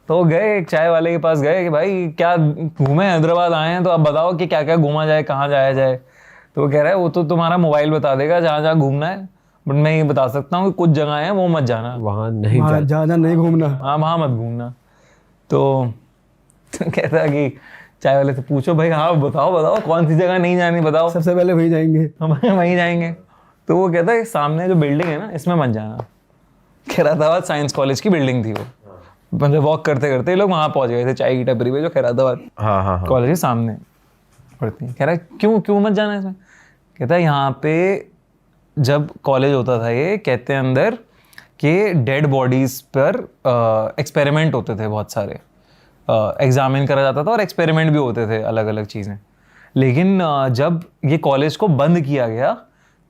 तो गए एक चाय वाले के पास गए कि भाई क्या घूमे, हैदराबाद आए हैं तो आप बताओ कि क्या क्या घूमा जाए, कहाँ जाया जाए। तो वो कह रहा है वो तो तुम्हारा मोबाइल बता देगा जहाँ जहाँ घूमना है, बट मैं ये बता सकता हूँ कि कुछ जगह हैं वो मत जाना, वहाँ नहीं जहाँ नहीं घूमना। हाँ वहाँ मत घूमना। तो कहता है कि चाय वाले से पूछो भाई, हाँ बताओ कौन सी जगह नहीं जानी, बताओ। सबसे पहले वही जाएंगे। हम वहीं जाएंगे। तो वो कहता है सामने जो बिल्डिंग है ना, इसमें मत जाना। खैराताबाद साइंस कॉलेज की बिल्डिंग थी वो। मतलब वॉक करते करते ये लोग वहाँ पहुँच गए थे, चाय की टपरी पे जो खैराताबाद हाँ कॉलेज के सामने पड़ती है। कह रहा है क्यों मत जाना इसमें? कहता है यहाँ पे जब कॉलेज होता था ये, कहते हैं अंदर कि डेड बॉडीज पर एक्सपेरिमेंट होते थे बहुत सारे, एग्जामिन करा जाता था और एक्सपेरिमेंट भी होते थे अलग अलग चीज़ें। लेकिन जब ये कॉलेज को बंद किया गया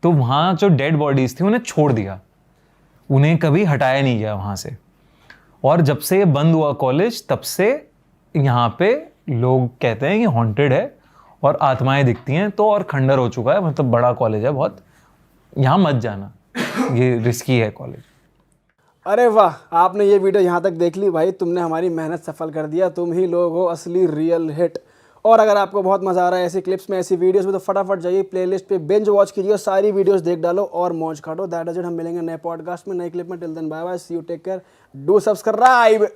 तो वहाँ जो डेड बॉडीज़ थी उन्हें छोड़ दिया, उन्हें कभी हटाया नहीं गया वहाँ से। और जब से ये बंद हुआ कॉलेज, तब से यहाँ पे लोग कहते हैं कि हॉन्टेड है और आत्माएं दिखती हैं। तो और खंडर हो चुका है, मतलब बड़ा कॉलेज है बहुत, यहाँ मत जाना, ये रिस्की है कॉलेज। अरे वाह, आपने ये वीडियो यहाँ तक देख ली भाई, तुमने हमारी मेहनत सफल कर दिया। तुम ही लोग हो असली रियल हिट। और अगर आपको बहुत मजा आ रहा है ऐसी क्लिप्स में, ऐसी वीडियोस में, तो फटाफट जाइए प्लेलिस्ट पे बिंज वॉच कीजिए, सारी वीडियोस देख डालो और मौज काटो। That is it. हम मिलेंगे नए पॉडकास्ट में, नए क्लिप में। Till then bye bye, see you, take care, do subscribe.